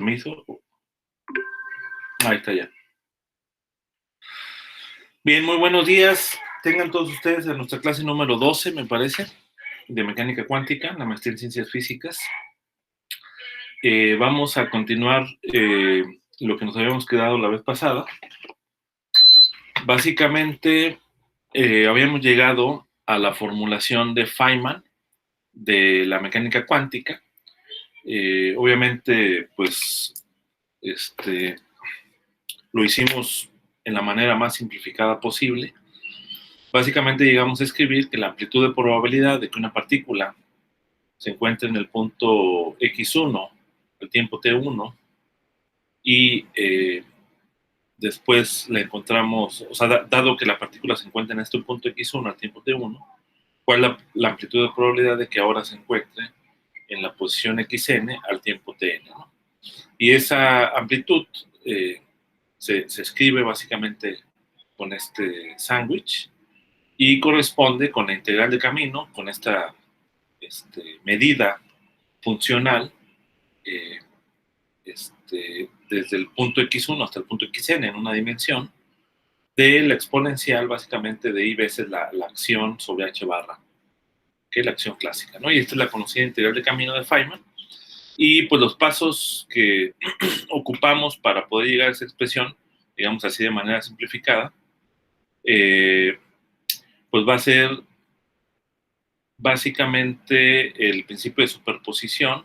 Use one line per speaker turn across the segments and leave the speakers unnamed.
Permiso. Ahí está ya. Bien, muy buenos días. Tengan todos ustedes en nuestra clase número 12, me parece, de mecánica cuántica, la maestría en ciencias físicas. Vamos a continuar lo que nos habíamos quedado la vez pasada. Básicamente, habíamos llegado a la formulación de Feynman de la mecánica cuántica. Obviamente, pues, lo hicimos en la manera más simplificada posible. Básicamente llegamos a escribir que la amplitud de probabilidad de que una partícula se encuentre en el punto x1, el tiempo t1, y después la encontramos, o sea, dado que la partícula se encuentra en este punto x1 al tiempo t1, ¿cuál es la amplitud de probabilidad de que ahora se encuentre en la posición xn al tiempo tn, ¿no? Y esa amplitud se escribe básicamente con este sándwich y corresponde con la integral de camino, con esta medida funcional, desde el punto x1 hasta el punto xn en una dimensión, de la exponencial básicamente de i veces la acción sobre h barra, que es la acción clásica, ¿no? Y esta es la conocida integral de camino de Feynman. Y pues los pasos que ocupamos para poder llegar a esa expresión, digamos así de manera simplificada, pues va a ser básicamente el principio de superposición,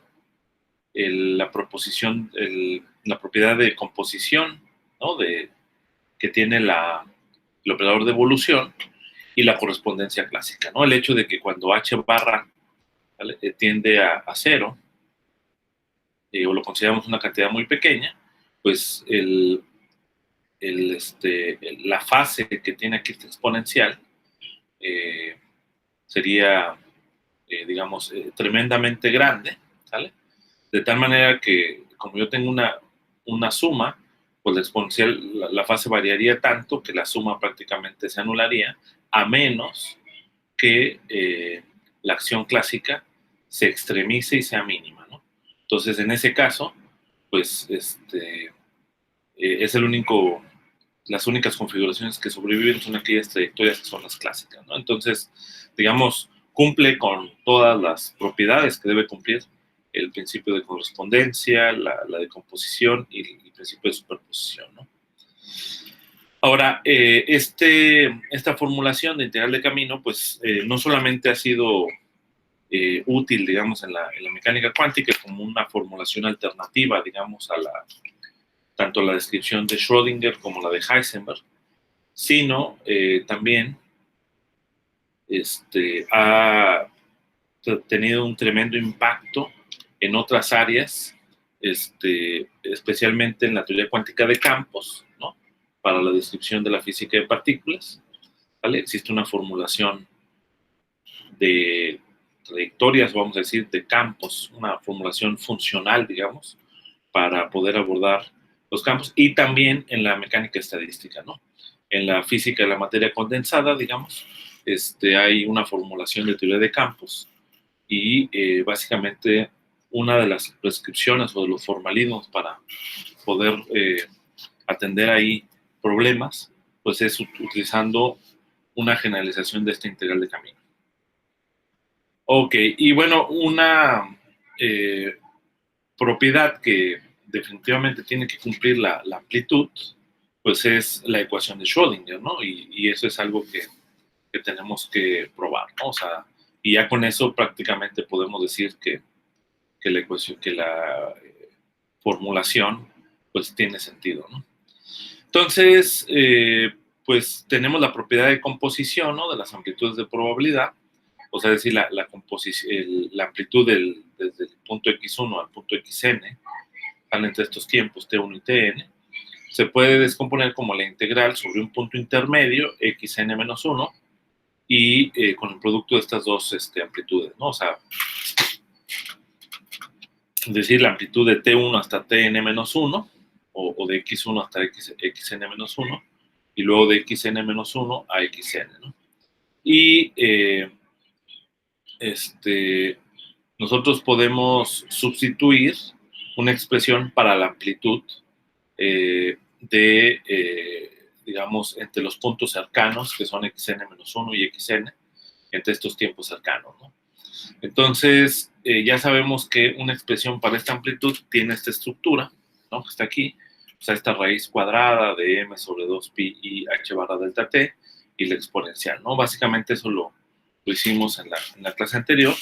la proposición, la propiedad de composición, ¿no? Que tiene el operador de evolución y la correspondencia clásica, ¿no? El hecho de que cuando h barra, ¿vale?, tiende a cero, o lo consideramos una cantidad muy pequeña, pues la fase que tiene aquí esta exponencial sería, digamos, tremendamente grande, ¿sale? De tal manera que, como yo tengo una suma, pues la exponencial, la fase variaría tanto que la suma prácticamente se anularía, a menos que la acción clásica se extremice y sea mínima, ¿no? Entonces, en ese caso, pues, es el único, las únicas configuraciones que sobreviven son aquellas trayectorias que son las clásicas, ¿no? Entonces, digamos, cumple con todas las propiedades que debe cumplir el principio de correspondencia, la de composición y el principio de superposición, ¿no? Ahora, esta formulación de integral de camino, pues no solamente ha sido útil, digamos, en la mecánica cuántica como una formulación alternativa, digamos, tanto la descripción de Schrödinger como la de Heisenberg, sino también ha tenido un tremendo impacto en otras áreas, especialmente en la teoría cuántica de campos, ¿no? Para la descripción de la física de partículas, ¿vale? Existe una formulación de trayectorias, vamos a decir, de campos, una formulación funcional, digamos, para poder abordar los campos, y también en la mecánica estadística, ¿no? En la física de la materia condensada, digamos, hay una formulación de teoría de campos y básicamente una de las prescripciones o de los formalismos para poder atender ahí problemas, pues es utilizando una generalización de esta integral de camino. Ok, y bueno, una propiedad que definitivamente tiene que cumplir la amplitud, pues es la ecuación de Schrödinger, ¿no? Y eso es algo que tenemos que probar, ¿no? O sea, y ya con eso prácticamente podemos decir que la ecuación, que la formulación, pues tiene sentido, ¿no? Entonces, pues tenemos la propiedad de composición, ¿no? De las amplitudes de probabilidad, o sea, es decir, la amplitud desde el punto x1 al punto xn, entre estos tiempos t1 y tn, se puede descomponer como la integral sobre un punto intermedio, xn menos 1, y con el producto de estas dos amplitudes, ¿no? O sea, es decir, la amplitud de t1 hasta tn menos 1, o de x1 hasta xn menos 1, y luego de xn menos 1 a xn, ¿no? Y nosotros podemos sustituir una expresión para la amplitud digamos, entre los puntos cercanos, que son xn-1 y xn, entre estos tiempos cercanos, ¿no? Entonces, ya sabemos que una expresión para esta amplitud tiene esta estructura, ¿no? Que está aquí, o sea, esta raíz cuadrada de m sobre 2pi y h barra delta t y la exponencial, ¿no? Básicamente eso lo hicimos en la clase anterior,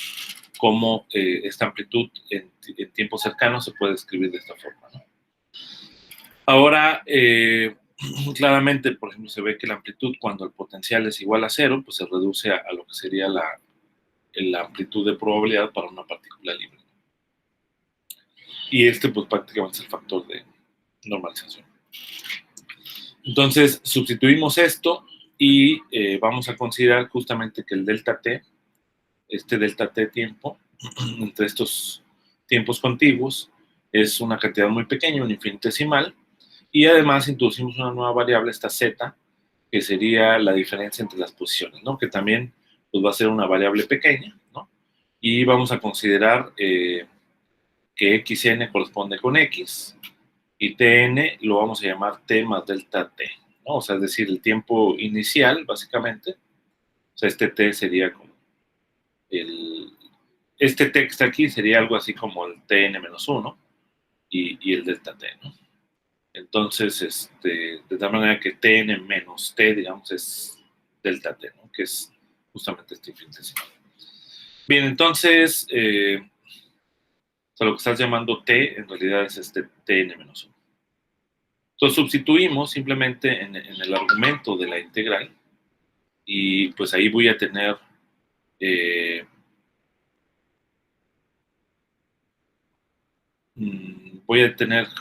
cómo esta amplitud en tiempos cercanos se puede escribir de esta forma, ¿no? Ahora, claramente, por ejemplo, se ve que la amplitud cuando el potencial es igual a 0, pues se reduce a lo que sería la amplitud de probabilidad para una partícula libre. Y este, pues prácticamente es el factor de normalización. Entonces, sustituimos esto y vamos a considerar justamente que el delta t, este delta t tiempo, entre estos tiempos contiguos, es una cantidad muy pequeña, un infinitesimal, y además introducimos una nueva variable, esta z, que sería la diferencia entre las posiciones, ¿no? Que también pues, va a ser una variable pequeña, ¿no? Y vamos a considerar que xn corresponde con x, y tn lo vamos a llamar t más delta t, ¿no? O sea, es decir, el tiempo inicial, básicamente. O sea, este t sería como este t que está aquí sería algo así como el tn-1 y el delta t, ¿no? Entonces, de tal manera que tn menos t, digamos, es delta t, ¿no? Que es justamente este infinitesimal. Bien, entonces, o sea, lo que estás llamando t, en realidad es este tn-1. Entonces, sustituimos simplemente en el argumento de la integral, y pues ahí voy a tener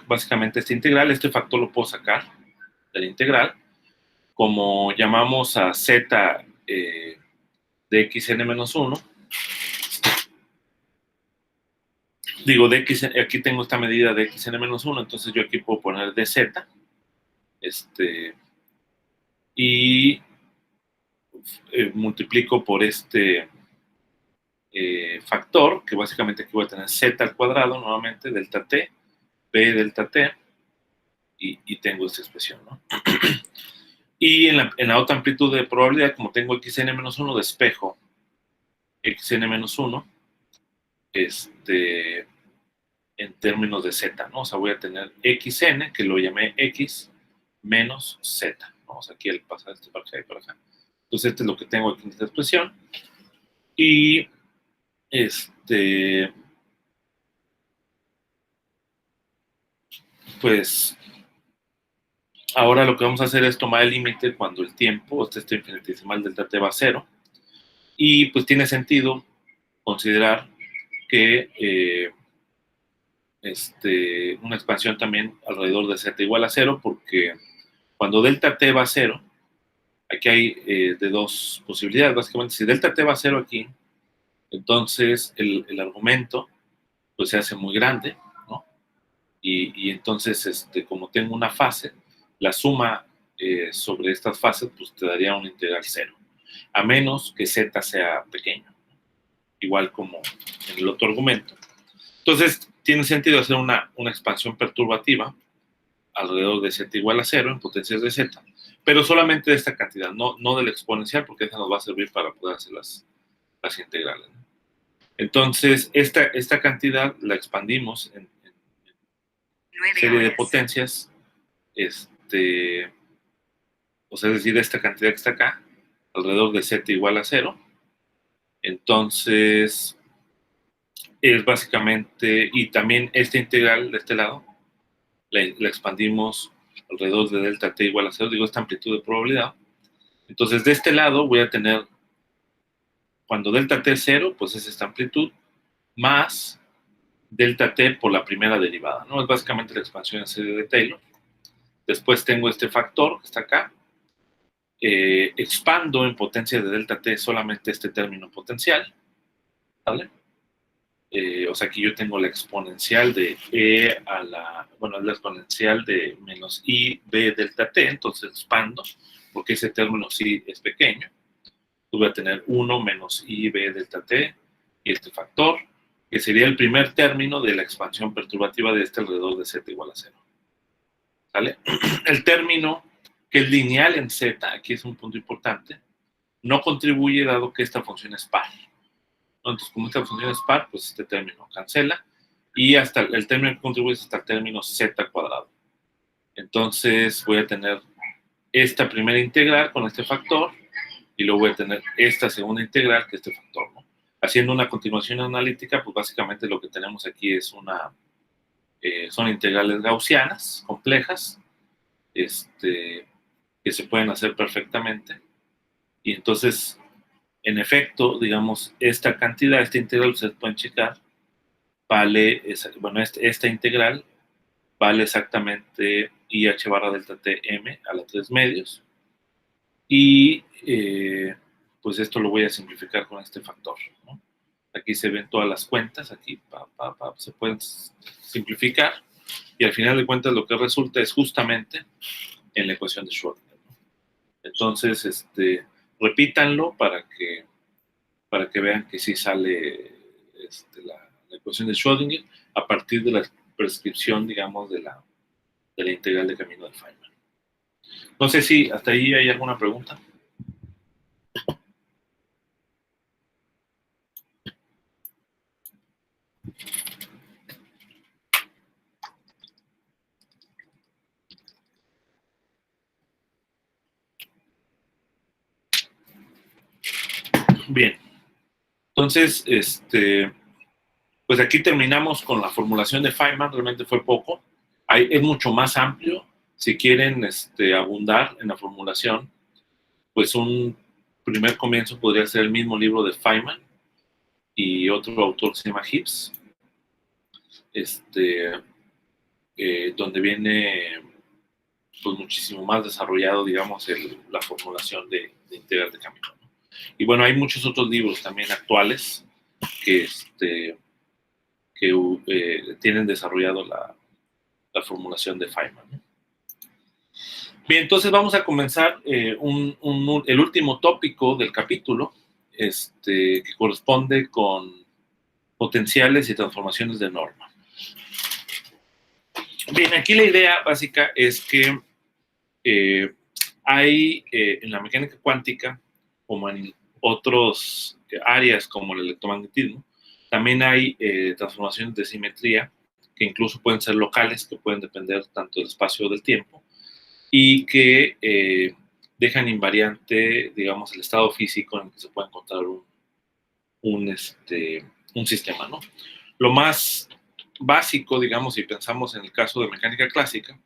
básicamente esta integral. Este factor lo puedo sacar de la integral, como llamamos a z de xn-1, digo, aquí tengo esta medida de xn-1, entonces yo aquí puedo poner dz, y multiplico por este factor, que básicamente aquí voy a tener z al cuadrado nuevamente, delta t, b delta t, y tengo esta expresión, ¿no? Y en la otra amplitud de probabilidad, como tengo xn-1, despejo xn-1 en términos de z, ¿no? O sea, voy a tener xn, que lo llamé x, menos z, ¿no? O sea, aquí el pasar esto para acá y para acá. Entonces, este es lo que tengo aquí en esta expresión. Y, pues, ahora lo que vamos a hacer es tomar el límite cuando el tiempo, este infinitesimal delta t va a 0. Y, pues, tiene sentido considerar que una expansión también alrededor de z igual a 0, porque cuando delta t va a 0, aquí hay de dos posibilidades, básicamente. Si delta t va a 0 aquí, entonces el argumento pues se hace muy grande, ¿no? Y entonces, como tengo una fase, la suma sobre estas fases pues te daría una integral 0, a menos que z sea pequeño, igual como en el otro argumento. Entonces, tiene sentido hacer una expansión perturbativa alrededor de z igual a 0 en potencias de z, pero solamente de esta cantidad, no del exponencial, porque esa nos va a servir para poder hacer las integrales, ¿no? Entonces, esta cantidad la expandimos en serie de potencias, o sea, es decir, esta cantidad que está acá, alrededor de z igual a 0. Entonces, es básicamente, y también esta integral de este lado, la expandimos alrededor de delta t igual a 0, digo, esta amplitud de probabilidad. Entonces, de este lado voy a tener, cuando delta t es 0, pues es esta amplitud, más delta t por la primera derivada, ¿no? Es básicamente la expansión en serie de Taylor. Después tengo este factor que está acá. Expando en potencia de delta t solamente este término potencial, ¿vale? O sea, aquí yo tengo la exponencial de la exponencial de menos i b delta t, entonces expando, porque ese término sí es pequeño. Voy a tener 1 menos i b delta t y este factor, que sería el primer término de la expansión perturbativa de este alrededor de z igual a 0. ¿Sale? El término que es lineal en z, aquí es un punto importante, no contribuye dado que esta función es par. Entonces, como esta función es par, pues este término cancela y hasta el término que contribuye es hasta el término z cuadrado. Entonces voy a tener esta primera integral con este factor y luego voy a tener esta segunda integral que es este factor, ¿no? Haciendo una continuación analítica, pues básicamente lo que tenemos aquí es son integrales gaussianas complejas que se pueden hacer perfectamente. Y entonces, en efecto, digamos, esta cantidad, esta integral, ustedes pueden checar, vale, esta integral vale exactamente IH barra delta T M a la 3 medios. Y pues esto lo voy a simplificar con este factor, ¿no? Aquí se ven todas las cuentas, aquí se pueden simplificar. Y al final de cuentas lo que resulta es justamente en la ecuación de Schrödinger, ¿no? Entonces, repítanlo para que vean que sí sale la ecuación de Schrödinger a partir de la prescripción, digamos, de la integral de camino de Feynman. No sé si hasta ahí hay alguna pregunta. Bien. Entonces, pues aquí terminamos con la formulación de Feynman. Realmente fue poco. Es mucho más amplio. Si quieren abundar en la formulación, pues un primer comienzo podría ser el mismo libro de Feynman y otro autor que se llama Gibbs, donde viene pues muchísimo más desarrollado, digamos, la formulación de integral de camino, ¿no? Y bueno, hay muchos otros libros también actuales que, tienen desarrollado la formulación de Feynman, ¿no? Bien, entonces vamos a comenzar el último tópico del capítulo, que corresponde con potenciales y transformaciones de norma. Bien, aquí la idea básica es que hay en la mecánica cuántica, como en otras áreas como el electromagnetismo, también hay transformaciones de simetría que incluso pueden ser locales, que pueden depender tanto del espacio o del tiempo, y que dejan invariante, digamos, el estado físico en el que se puede encontrar un sistema, ¿no? Lo más básico, digamos, si pensamos en el caso de mecánica clásica,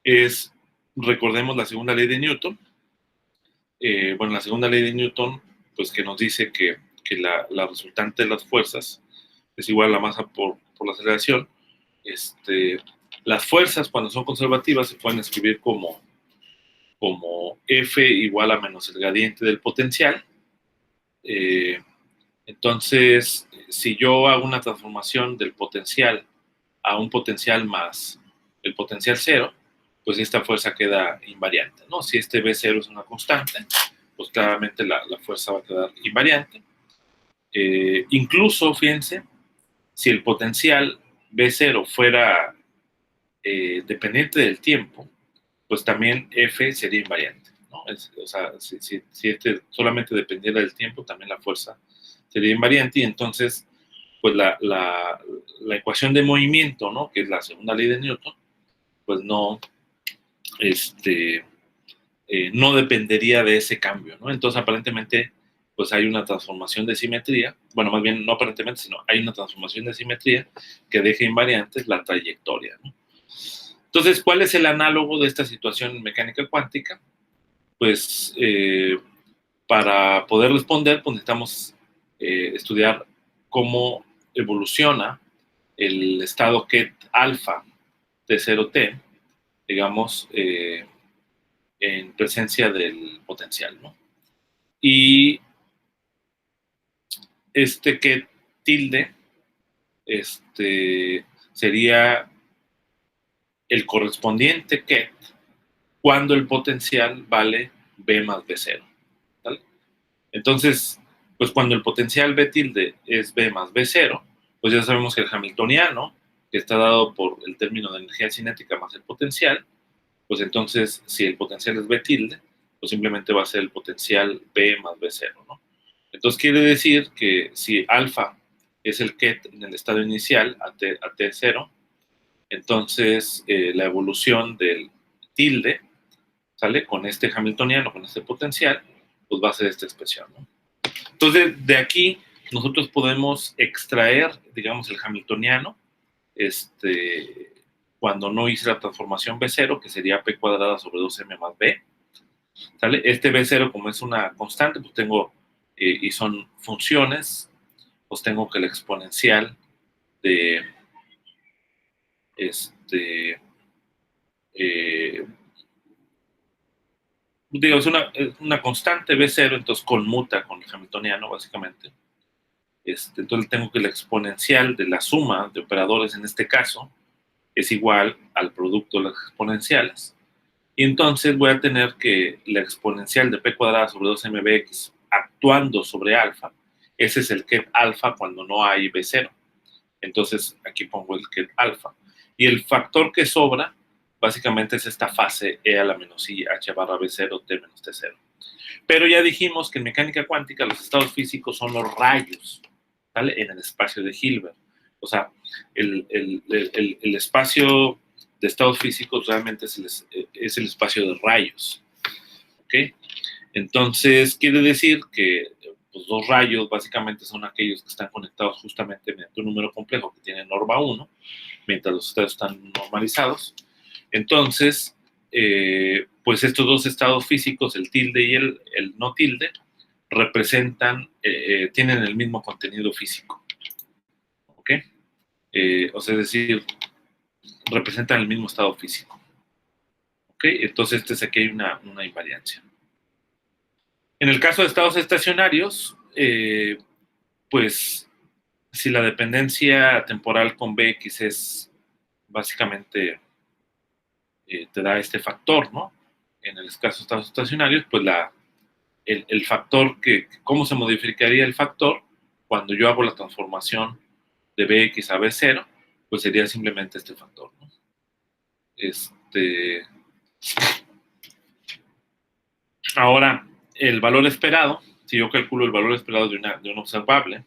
es, recordemos la segunda ley de Newton. La segunda ley de Newton, pues que nos dice que la resultante de las fuerzas es igual a la masa por la aceleración. Las fuerzas, cuando son conservativas, se pueden escribir como F igual a menos el gradiente del potencial. Entonces, si yo hago una transformación del potencial a un potencial más el potencial cero, pues esta fuerza queda invariante, ¿no? Si este V0 es una constante, pues claramente la fuerza va a quedar invariante. Incluso, fíjense, si el potencial V0 fuera dependiente del tiempo, pues también F sería invariante, ¿no? O sea, si solamente dependiera del tiempo, también la fuerza sería invariante, y entonces, pues la ecuación de movimiento, ¿no? Que es la segunda ley de Newton, pues no dependería de ese cambio, ¿no? Entonces, aparentemente, pues hay una transformación de simetría, bueno, más bien no aparentemente, sino hay una transformación de simetría que deja invariantes la trayectoria, ¿no? Entonces, ¿cuál es el análogo de esta situación en mecánica cuántica? Pues para poder responder, pues necesitamos estudiar cómo evoluciona el estado ket alfa T0T, digamos, en presencia del potencial, ¿no? Y ket tilde sería el correspondiente ket cuando el potencial vale B más B0, ¿vale? Entonces, pues cuando el potencial B tilde es B más B0, pues ya sabemos que el hamiltoniano, que está dado por el término de energía cinética más el potencial, pues entonces, si el potencial es B tilde, pues simplemente va a ser el potencial B más B0, ¿no? Entonces quiere decir que si alfa es el ket en el estado inicial a T0, entonces la evolución del tilde, ¿sale? Con este hamiltoniano, con este potencial, pues va a ser esta expresión, ¿no? Entonces, de aquí nosotros podemos extraer, digamos, el hamiltoniano, cuando no hice la transformación B0, que sería P cuadrada sobre 2M más B, ¿sale? Este B0, como es una constante, pues tengo, y son funciones, pues tengo que la exponencial de, eh, digo, es una constante B0, entonces conmuta con el hamiltoniano, básicamente. Entonces tengo que la exponencial de la suma de operadores en este caso es igual al producto de las exponenciales. Y entonces voy a tener que la exponencial de p cuadrada sobre 2mbx actuando sobre alfa, ese es el ket alfa cuando no hay b0. Entonces aquí pongo el ket alfa. Y el factor que sobra básicamente es esta fase e a la menos i h barra b0 t menos t0. Pero ya dijimos que en mecánica cuántica los estados físicos son los rayos, ¿vale? En el espacio de Hilbert. O sea, el espacio de estados físicos realmente es el espacio de rayos, ¿ok? Entonces, quiere decir que los dos rayos básicamente son aquellos que están conectados justamente mediante un número complejo que tiene norma 1, mientras los estados están normalizados. Entonces, pues estos dos estados físicos, el tilde y el no tilde, representan, tienen el mismo contenido físico. ¿Ok? O sea, es decir, representan el mismo estado físico. ¿Ok? Entonces, aquí hay una invariancia. En el caso de estados estacionarios, pues si la dependencia temporal con Bx es básicamente te da este factor, ¿no? En el caso de estados estacionarios, pues el factor ¿cómo se modificaría el factor cuando yo hago la transformación de Bx a B0? Pues sería simplemente este factor, ¿no? Ahora, el valor esperado, si yo calculo el valor esperado de un observable,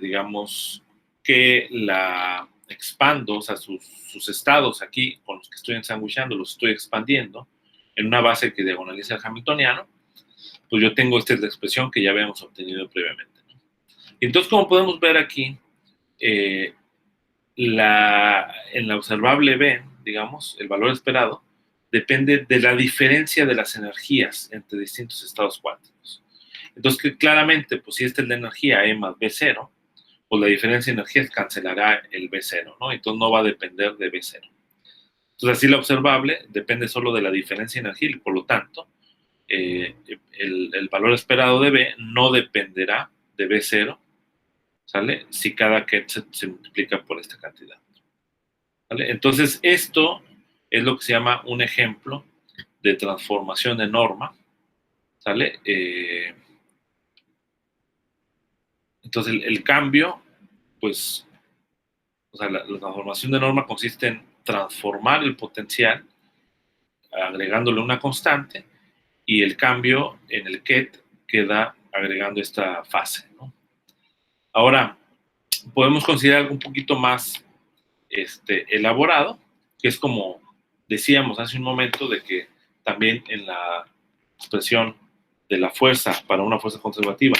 digamos que la expando, o sea, sus estados aquí con los que estoy ensanguchando, los estoy expandiendo en una base que diagonaliza el hamiltoniano, pues yo tengo esta es la expresión que ya habíamos obtenido previamente, ¿no? Y entonces, como podemos ver aquí, en la observable B, digamos, el valor esperado, depende de la diferencia de las energías entre distintos estados cuánticos. Entonces, que claramente, pues si esta es la energía E más B0, pues la diferencia de energías cancelará el B0, ¿no? Entonces no va a depender de B0. Entonces, así la observable depende solo de la diferencia de energía y, por lo tanto, el valor esperado de B no dependerá de B0, ¿sale? Si cada ket se multiplica por esta cantidad, ¿vale? Entonces, esto es lo que se llama un ejemplo de transformación de norma, ¿sale? Entonces, el cambio, pues, o sea, la transformación de norma consiste en transformar el potencial agregándole una constante y el cambio en el ket queda agregando esta fase, ¿no? Ahora, podemos considerar algo un poquito más elaborado, que es como decíamos hace un momento, de que también en la expresión de la fuerza para una fuerza conservativa,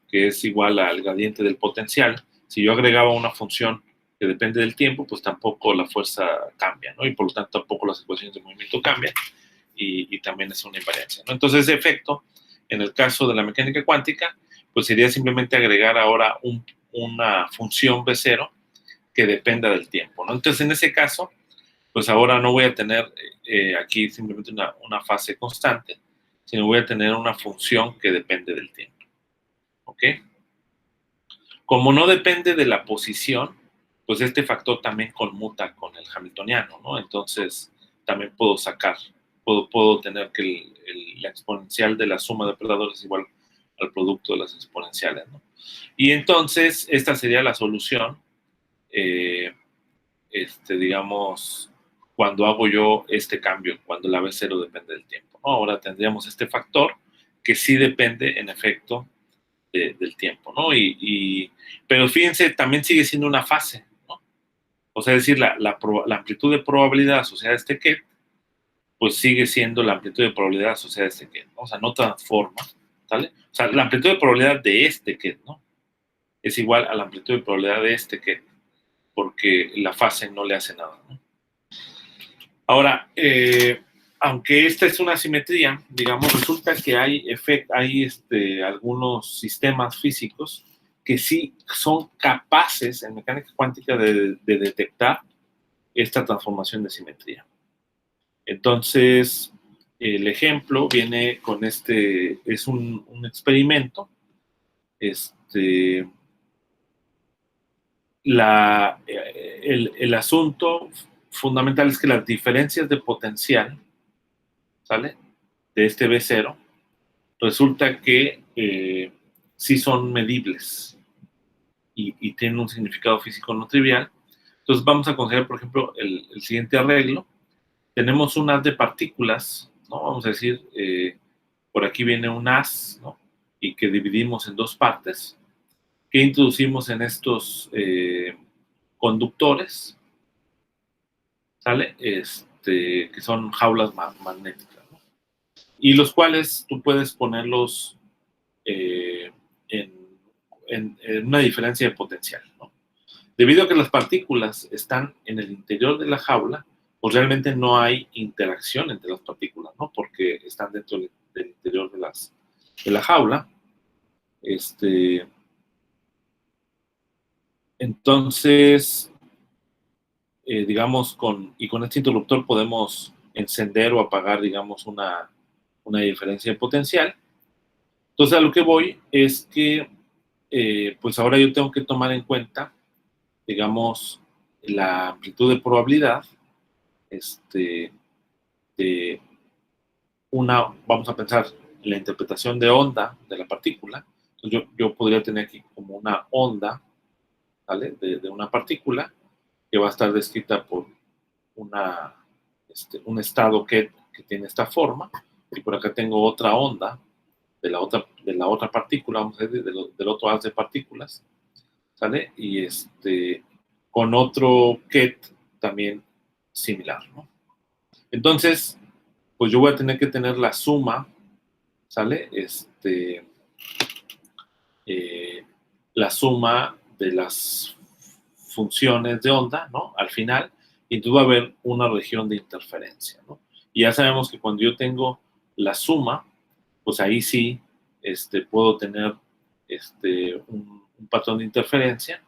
que es igual al gradiente del potencial, si yo agregaba una función que depende del tiempo, pues tampoco la fuerza cambia, ¿no? Y por lo tanto tampoco las ecuaciones de movimiento cambian y también es una invariancia, ¿no? Entonces, ese efecto, en el caso de la mecánica cuántica, pues sería simplemente agregar ahora una función B0 que dependa del tiempo, ¿no? Entonces, en ese caso, pues ahora no voy a tener aquí simplemente una fase constante, sino voy a tener una función que depende del tiempo, ¿ok? Como no depende de la posición, pues este factor también conmuta con el hamiltoniano, ¿no? Entonces, también puedo tener que la exponencial de la suma de operadores es igual al producto de las exponenciales, ¿no? Y entonces, esta sería la solución, digamos, cuando hago yo este cambio, cuando la B0 depende del tiempo, ¿no? Ahora tendríamos este factor que sí depende, en efecto, del tiempo, ¿no? Pero fíjense, también sigue siendo una fase, ¿no? O sea, es decir, la amplitud de probabilidad asociada a este ket, pues sigue siendo la amplitud de probabilidad asociada a este ket, ¿no? O sea, no transforma, ¿sale? O sea, la amplitud de probabilidad de este ket, ¿no? Es igual a la amplitud de probabilidad de este ket, porque la fase no le hace nada, ¿no? Ahora, aunque esta es una simetría, digamos, resulta que hay algunos sistemas físicos que sí son capaces en mecánica cuántica de detectar esta transformación de simetría. Entonces, el ejemplo viene con es un experimento. El asunto fundamental es que las diferencias de potencial, ¿sale?, de este B0, resulta que sí son medibles y tienen un significado físico no trivial. Entonces vamos a considerar, por ejemplo, el siguiente arreglo. Tenemos un haz de partículas, ¿no? Vamos a decir, por aquí viene un haz, ¿no? Y que dividimos en dos partes, que introducimos en estos conductores, ¿sale? Que son jaulas magnéticas, ¿no? Y los cuales tú puedes ponerlos en una diferencia de potencial, ¿no? Debido a que las partículas están en el interior de la jaula, pues realmente no hay interacción entre las partículas, ¿no? Porque están dentro del interior de la jaula. Entonces, digamos, con este interruptor podemos encender o apagar, digamos, una diferencia de potencial. Entonces, a lo que voy es que, pues ahora yo tengo que tomar en cuenta, digamos, la amplitud de probabilidad, de vamos a pensar en la interpretación de onda de la partícula. Entonces, yo podría tener aquí como una onda, ¿vale?, de una partícula que va a estar descrita por un estado que tiene esta forma, y por acá tengo otra onda de la otra partícula, vamos a decir, del otro haz de partículas, ¿sale? Y con otro ket también similar, ¿no? Entonces, pues yo voy a tener que tener la suma, ¿sale? La suma de las funciones de onda, ¿no?, al final, y entonces va a haber una región de interferencia, ¿no? Y ya sabemos que cuando yo tengo la suma, pues ahí sí puedo tener un patrón de interferencia,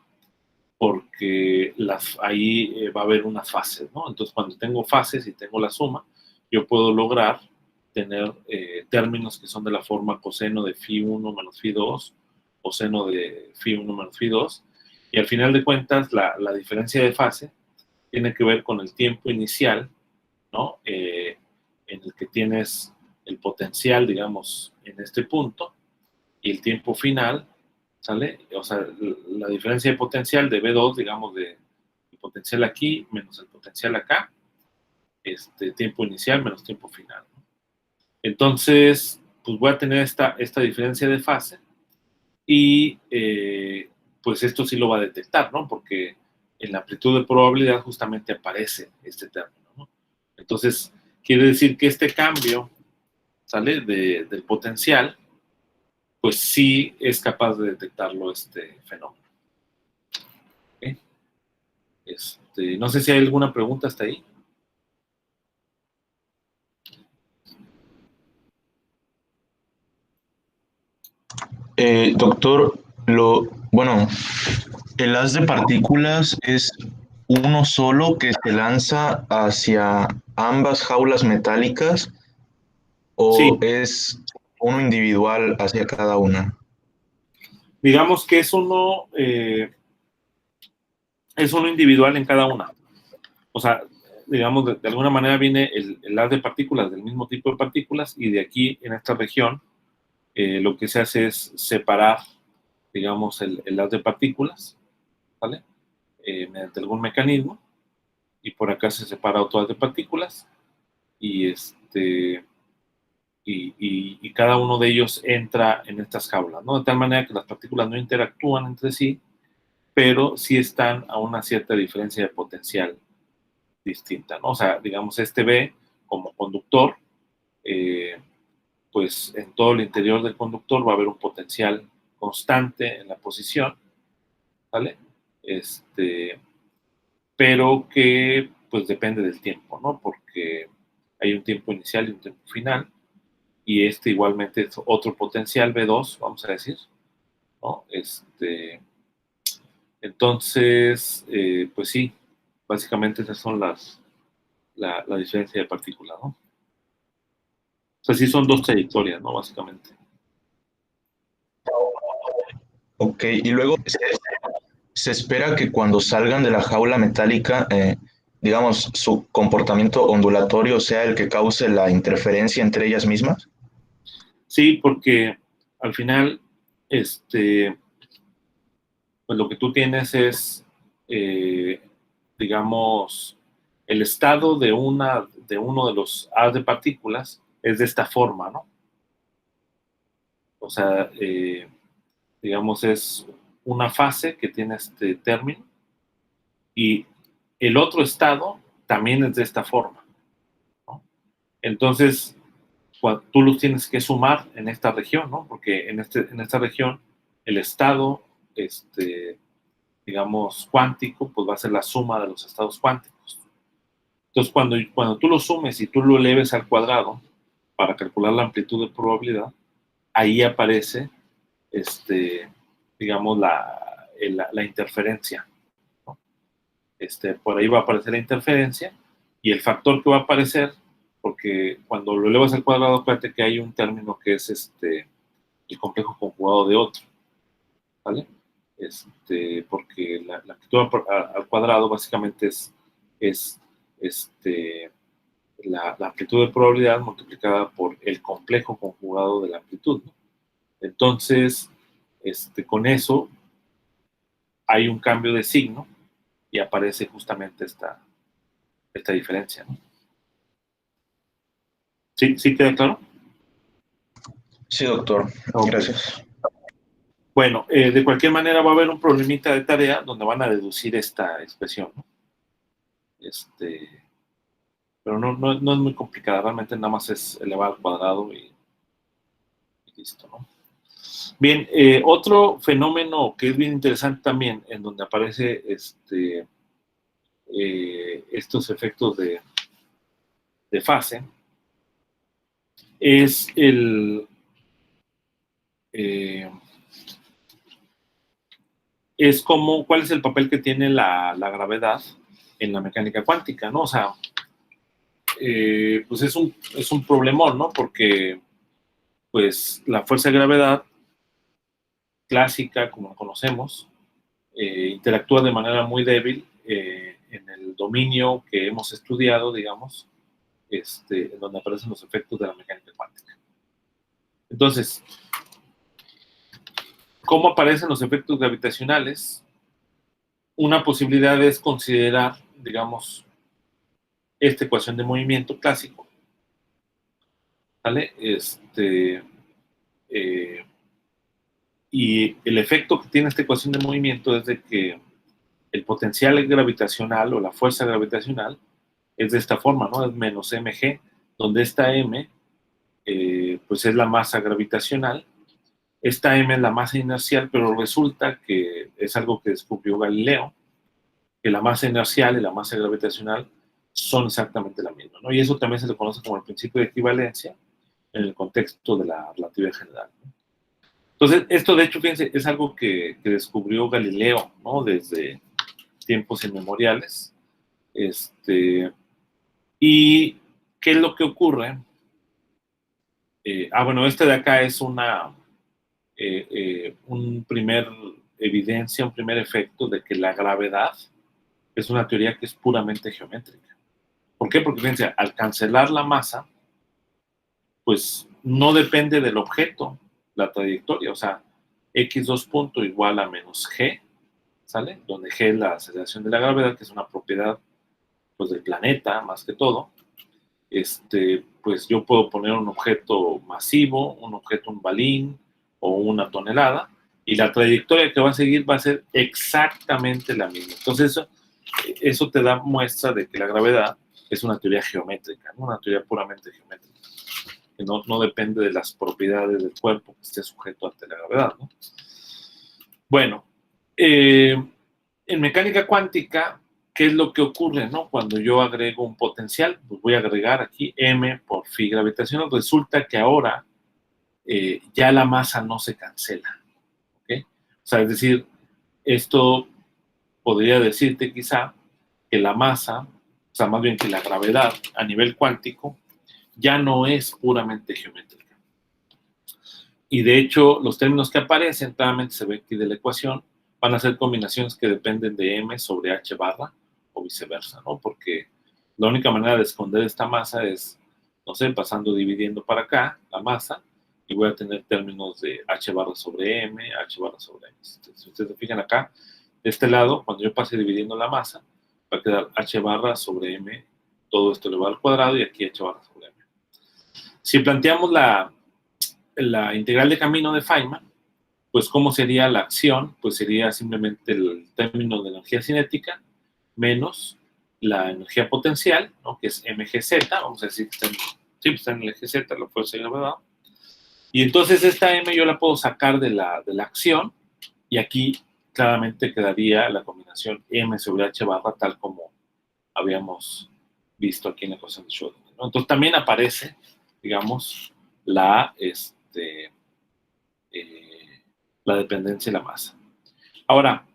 porque ahí va a haber unas fases, ¿no? Entonces, cuando tengo fases y tengo la suma, yo puedo lograr tener términos que son de la forma coseno de phi1 menos phi2, o seno de phi1 menos phi2, y al final de cuentas, la diferencia de fase tiene que ver con el tiempo inicial, ¿no?, en el que tienes el potencial, digamos, en este punto, y el tiempo final, ¿sale? O sea, la diferencia de potencial de B2, digamos, de el potencial aquí menos el potencial acá, tiempo inicial menos tiempo final, ¿no? Entonces, pues voy a tener esta diferencia de fase, y pues esto sí lo va a detectar, ¿no? Porque en la amplitud de probabilidad justamente aparece este término, ¿no? Entonces, quiere decir que este cambio, ¿sale?, del potencial, pues sí es capaz de detectarlo este fenómeno. ¿Okay? No sé si hay alguna pregunta hasta ahí.
Doctor, bueno, el haz de partículas es uno solo que se lanza hacia ambas jaulas metálicas, o
Sí,
es uno individual hacia cada una.
digamos que es uno individual en cada una. O sea, digamos, de alguna manera viene el haz de partículas del mismo tipo de partículas, y de aquí, en esta región, lo que se hace es separar digamos, el haz de partículas, ¿vale? Mediante algún mecanismo, y por acá se separa otro haz de partículas, y, y cada uno de ellos entra en estas jaulas, ¿no? De tal manera que las partículas no interactúan entre sí, pero sí están a una cierta diferencia de potencial distinta, ¿no? O sea, digamos, este B como conductor, eh, pues en todo el interior del conductor va a haber un potencial constante en la posición, ¿vale? Pero que pues depende del tiempo, ¿no? Porque hay un tiempo inicial y un tiempo final, y este igualmente es otro potencial B2, vamos a decir, ¿no? Entonces, pues sí, básicamente esas son la diferencia de partículas, ¿no? O sea, sí son dos trayectorias, ¿no? Básicamente.
Ok, y luego se espera que cuando salgan de la jaula metálica, digamos, su comportamiento ondulatorio sea el que cause la interferencia entre ellas mismas.
Sí, porque al final, pues lo que tú tienes es, eh, digamos, el estado de uno de los haz de partículas es de esta forma, ¿no? O sea, digamos, es una fase que tiene este término, y el otro estado también es de esta forma, ¿no? Entonces, tú los tienes que sumar en esta región, ¿no? Porque en esta región el estado, digamos, cuántico, pues va a ser la suma de los estados cuánticos. Entonces, cuando tú lo sumes y tú lo eleves al cuadrado para calcular la amplitud de probabilidad, ahí aparece, digamos, la interferencia, ¿no? Por ahí va a aparecer la interferencia, y el factor que va a aparecer, porque cuando lo elevas al cuadrado, acuérdate que hay un término que es el complejo conjugado de otro, ¿vale? Porque la amplitud al cuadrado básicamente es este, la amplitud de probabilidad multiplicada por el complejo conjugado de la amplitud, ¿no? Entonces, con eso hay un cambio de signo y aparece justamente esta diferencia, ¿no? ¿Sí, sí queda claro?
Sí, doctor.
Okay.
Gracias.
Bueno, de cualquier manera va a haber un problemita de tarea donde van a deducir esta expresión, ¿no? Pero no es muy complicada, realmente nada más es elevar al cuadrado y listo, ¿no? Bien, otro fenómeno que es bien interesante también, en donde aparece estos efectos de fase, es eh, cuál es el papel que tiene la gravedad en la mecánica cuántica, ¿no? O sea, pues es un problemón, ¿no? Porque, pues, la fuerza de gravedad clásica, como la conocemos, interactúa de manera muy débil en el dominio que hemos estudiado, digamos, en donde aparecen los efectos de la mecánica cuántica. Entonces, ¿cómo aparecen los efectos gravitacionales? Una posibilidad es considerar, digamos, esta ecuación de movimiento clásico, ¿vale? Eh, y el efecto que tiene esta ecuación de movimiento es de que el potencial gravitacional o la fuerza gravitacional es de esta forma, ¿no? Es menos mg, donde esta m, pues es la masa gravitacional, esta m es la masa inercial, pero resulta que es algo que descubrió Galileo, que la masa inercial y la masa gravitacional son exactamente la misma, ¿no? Y eso también se le conoce como el principio de equivalencia en el contexto de la relatividad general, ¿no? Entonces, esto de hecho, fíjense, es algo que descubrió Galileo, ¿no? Desde tiempos inmemoriales. ¿Y qué es lo que ocurre? Bueno, este de acá es un primer evidencia, un primer efecto de que la gravedad es una teoría que es puramente geométrica. ¿Por qué? Porque, fíjense, al cancelar la masa, pues no depende del objeto la trayectoria. O sea, x2 punto igual a menos g, ¿sale? Donde g es la aceleración de la gravedad, que es una propiedad, pues, del planeta, más que todo. Pues yo puedo poner un objeto masivo, un objeto, un balín o una tonelada, y la trayectoria que va a seguir va a ser exactamente la misma. Entonces, eso te da muestra de que la gravedad es una teoría geométrica, ¿no? Una teoría puramente geométrica, que no depende de las propiedades del cuerpo que esté sujeto ante la gravedad, ¿no? Bueno, en mecánica cuántica, ¿qué es lo que ocurre, no? Cuando yo agrego un potencial, pues voy a agregar aquí m por phi gravitacional. Resulta que ahora ya la masa no se cancela, ¿ok? O sea, es decir, esto podría decirte quizá que la masa, o sea, más bien que la gravedad a nivel cuántico ya no es puramente geométrica. Y de hecho, los términos que aparecen, claramente se ve aquí de la ecuación, van a ser combinaciones que dependen de m sobre h barra o viceversa, ¿no? Porque la única manera de esconder esta masa es, no sé, pasando, dividiendo para acá la masa, y voy a tener términos de h barra sobre m, h barra sobre m. Si ustedes se fijan acá, de este lado, cuando yo pase dividiendo la masa, va a quedar h barra sobre m, todo esto elevado al cuadrado, y aquí h barra sobre m. Si planteamos la integral de camino de Feynman, pues ¿cómo sería la acción? Pues sería simplemente el término de energía cinética menos la energía potencial, ¿no? Que es mgz, vamos a decir que está en el eje z, la fuerza de gravedad. Y entonces esta m yo la puedo sacar de la acción, y aquí claramente quedaría la combinación m sobre h barra, tal como habíamos visto aquí en la ecuación de Schrödinger, ¿no? Entonces también aparece, digamos, la dependencia de la masa. Ahora,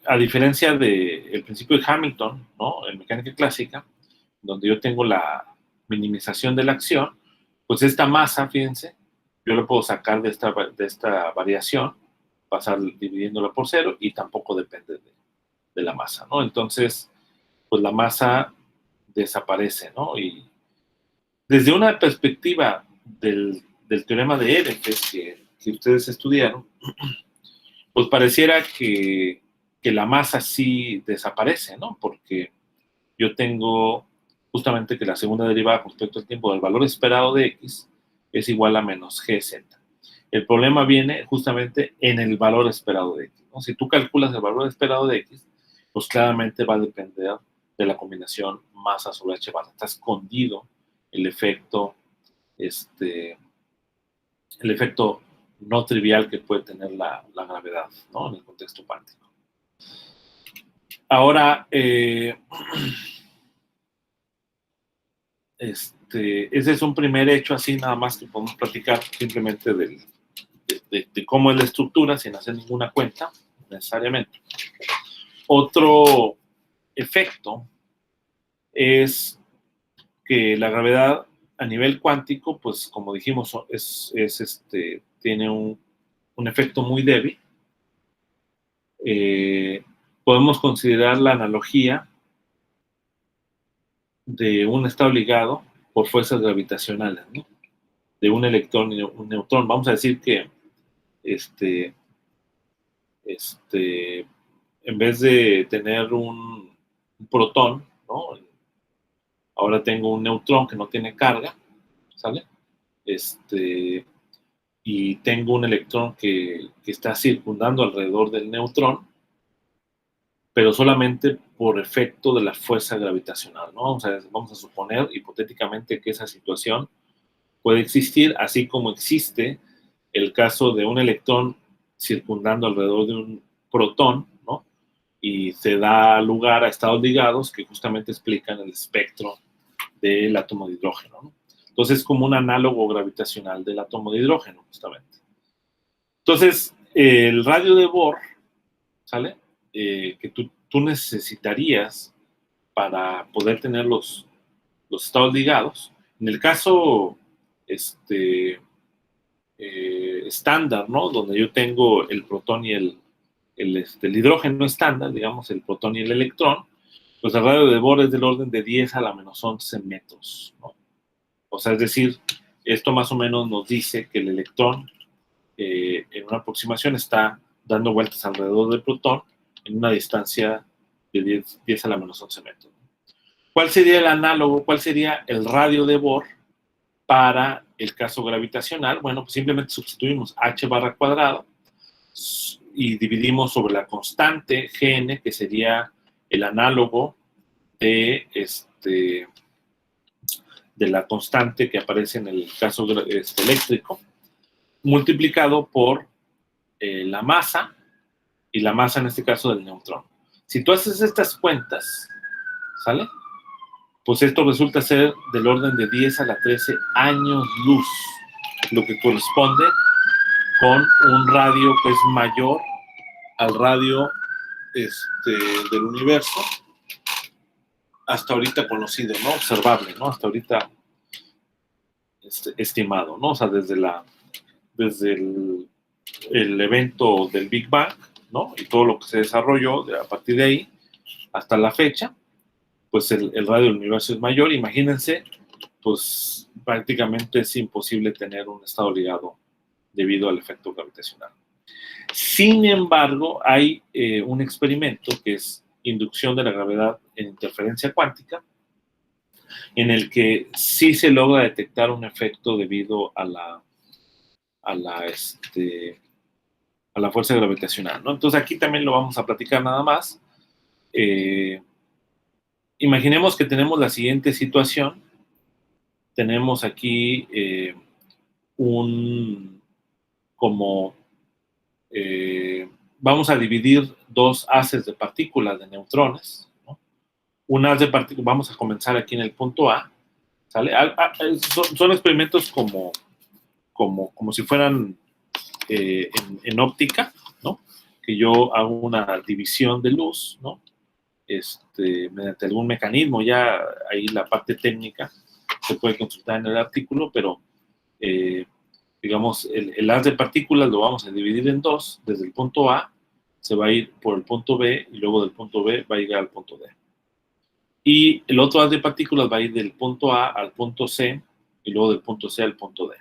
a diferencia del principio de Hamilton, ¿no? En mecánica clásica, donde yo tengo la minimización de la acción, pues esta masa, fíjense, yo lo puedo sacar de esta variación, pasar dividiéndola por cero, y tampoco depende de la masa, ¿no? Entonces, pues la masa desaparece, ¿no? Y desde una perspectiva del teorema de Ehrenfest que ustedes estudiaron, pues pareciera que la masa sí desaparece, ¿no? Porque yo tengo justamente que la segunda derivada con respecto al tiempo del valor esperado de x es igual a menos gz. El problema viene justamente en el valor esperado de x, ¿no? Si tú calculas el valor esperado de x, pues claramente va a depender de la combinación masa sobre h barra. Está escondido el efecto no trivial que puede tener la gravedad, ¿no? En el contexto cuántico. Ahora, ese es un primer hecho así, nada más, que podemos platicar simplemente de cómo es la estructura sin hacer ninguna cuenta, necesariamente. Otro efecto es que la gravedad a nivel cuántico, pues como dijimos, tiene un efecto muy débil. Podemos considerar la analogía de un estado ligado por fuerzas gravitacionales, ¿no? De un electrón y un neutrón. Vamos a decir que en vez de tener un protón, ¿no? Ahora tengo un neutrón que no tiene carga, ¿sale? Y tengo un electrón que está circundando alrededor del neutrón, pero solamente por efecto de la fuerza gravitacional, ¿no? Vamos a suponer hipotéticamente que esa situación puede existir, así como existe el caso de un electrón circundando alrededor de un protón, ¿no? Y se da lugar a estados ligados que justamente explican el espectro del átomo de hidrógeno, ¿no? Entonces es como un análogo gravitacional del átomo de hidrógeno, justamente. Entonces, el radio de Bohr, ¿sale? Que tú necesitarías para poder tener los estados ligados. En el caso estándar, ¿no? Donde yo tengo el protón y el hidrógeno estándar, digamos, el protón y el electrón, pues el radio de Bohr es del orden de 10 a la menos 11 metros, ¿no? O sea, es decir, Esto más o menos nos dice que el electrón en una aproximación está dando vueltas alrededor del protón en una distancia de 10 a la menos 11 metros. ¿Cuál sería el análogo? ¿Cuál sería el radio de Bohr para el caso gravitacional? Bueno, pues simplemente sustituimos h barra cuadrado y dividimos sobre la constante Gn, que sería el análogo de, de la constante que aparece en el caso eléctrico, multiplicado por la masa, y la masa en este caso del neutrón. Si tú haces estas cuentas, ¿sale? Pues esto resulta ser del orden de 10 a la 13 años luz, lo que corresponde con un radio que es mayor al radio del universo hasta ahorita conocido, ¿no? Observable, ¿no? Hasta ahorita estimado, ¿no? O sea, desde el evento del Big Bang, ¿no? Y todo lo que se desarrolló a partir de ahí hasta la fecha, pues el radio del universo es mayor. Imagínense, pues prácticamente es imposible tener un estado ligado debido al efecto gravitacional. Sin embargo, hay un experimento que es inducción de la gravedad en interferencia cuántica, en el que sí se logra detectar un efecto debido a la fuerza gravitacional, ¿no? Entonces aquí también lo vamos a platicar nada más. Imaginemos que tenemos la siguiente situación. Tenemos aquí vamos a dividir dos haces de partículas de neutrones, ¿no? Un haz de partículas, vamos a comenzar aquí en el punto A, ¿sale? Son experimentos como si fueran en óptica, ¿no? Que yo hago una división de luz, ¿no? Mediante algún mecanismo, ya ahí la parte técnica se puede consultar en el artículo, pero digamos, el haz de partículas lo vamos a dividir en dos. Desde el punto A se va a ir por el punto B y luego del punto B va a llegar al punto D. Y el otro haz de partículas va a ir del punto A al punto C y luego del punto C al punto D.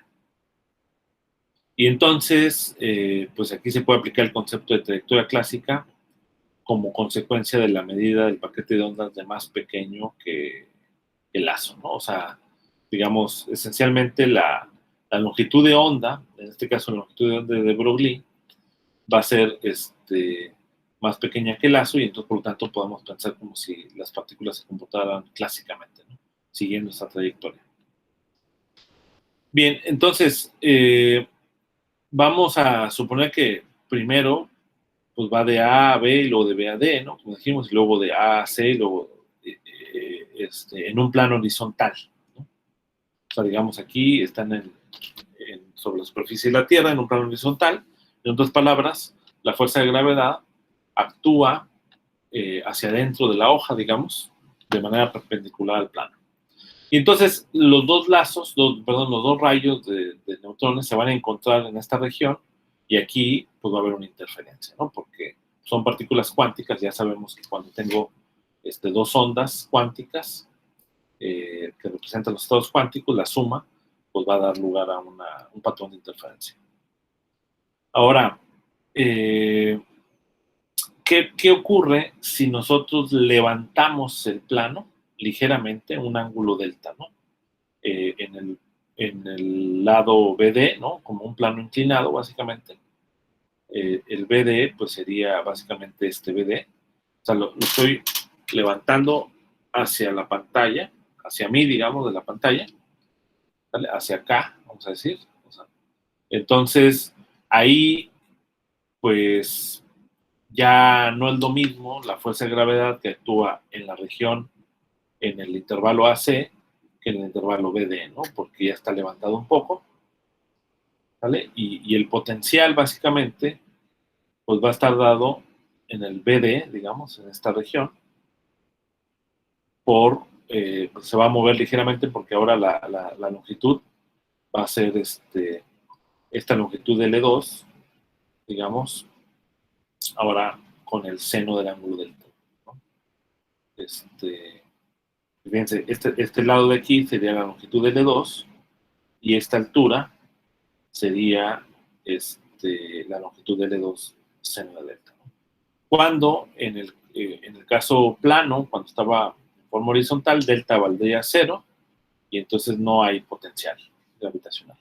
Y entonces, pues aquí se puede aplicar el concepto de trayectoria clásica como consecuencia de la medida del paquete de ondas de más pequeño que el lazo, ¿no? O sea, digamos, esencialmente la longitud de onda, en este caso la longitud de onda de Broglie, va a ser más pequeña que el lazo, y entonces por lo tanto podemos pensar como si las partículas se comportaran clásicamente, ¿no? Siguiendo esa trayectoria. Bien, entonces vamos a suponer que primero pues va de A a B y luego de B a D, ¿no? Como dijimos, y luego de A a C y luego en un plano horizontal, ¿no? O sea, digamos aquí están sobre la superficie de la Tierra en un plano horizontal. En otras palabras, la fuerza de gravedad actúa hacia adentro de la hoja, digamos, de manera perpendicular al plano. Y entonces los dos lazos, los dos rayos de neutrones se van a encontrar en esta región, y aquí pues va a haber una interferencia, ¿no? Porque son partículas cuánticas. Ya sabemos que cuando tengo dos ondas cuánticas que representan los estados cuánticos, la suma pues va a dar lugar a un patrón de interferencia. Ahora, ¿qué ocurre si nosotros levantamos el plano ligeramente, un ángulo delta, ¿no? En el lado BD, ¿no? Como un plano inclinado, básicamente. El BD, pues sería básicamente este BD. O sea, lo estoy levantando hacia la pantalla, hacia mí, digamos, de la pantalla, ¿vale? Hacia acá, vamos a decir. O sea, entonces, ahí, pues, ya no es lo mismo la fuerza de gravedad que actúa en la región, en el intervalo AC, que en el intervalo BD, ¿no? Porque ya está levantado un poco, ¿vale? Y el potencial, básicamente, pues va a estar dado en el BD, digamos, en esta región, se va a mover ligeramente porque ahora la longitud va a ser esta longitud de L2, digamos, ahora con el seno del ángulo delta, ¿no? Fíjense, este lado de aquí sería la longitud de L2, y esta altura sería la longitud de L2 seno de delta. Cuando en el caso plano, cuando estaba en forma horizontal, delta valdría 0 y entonces no hay potencial gravitacional.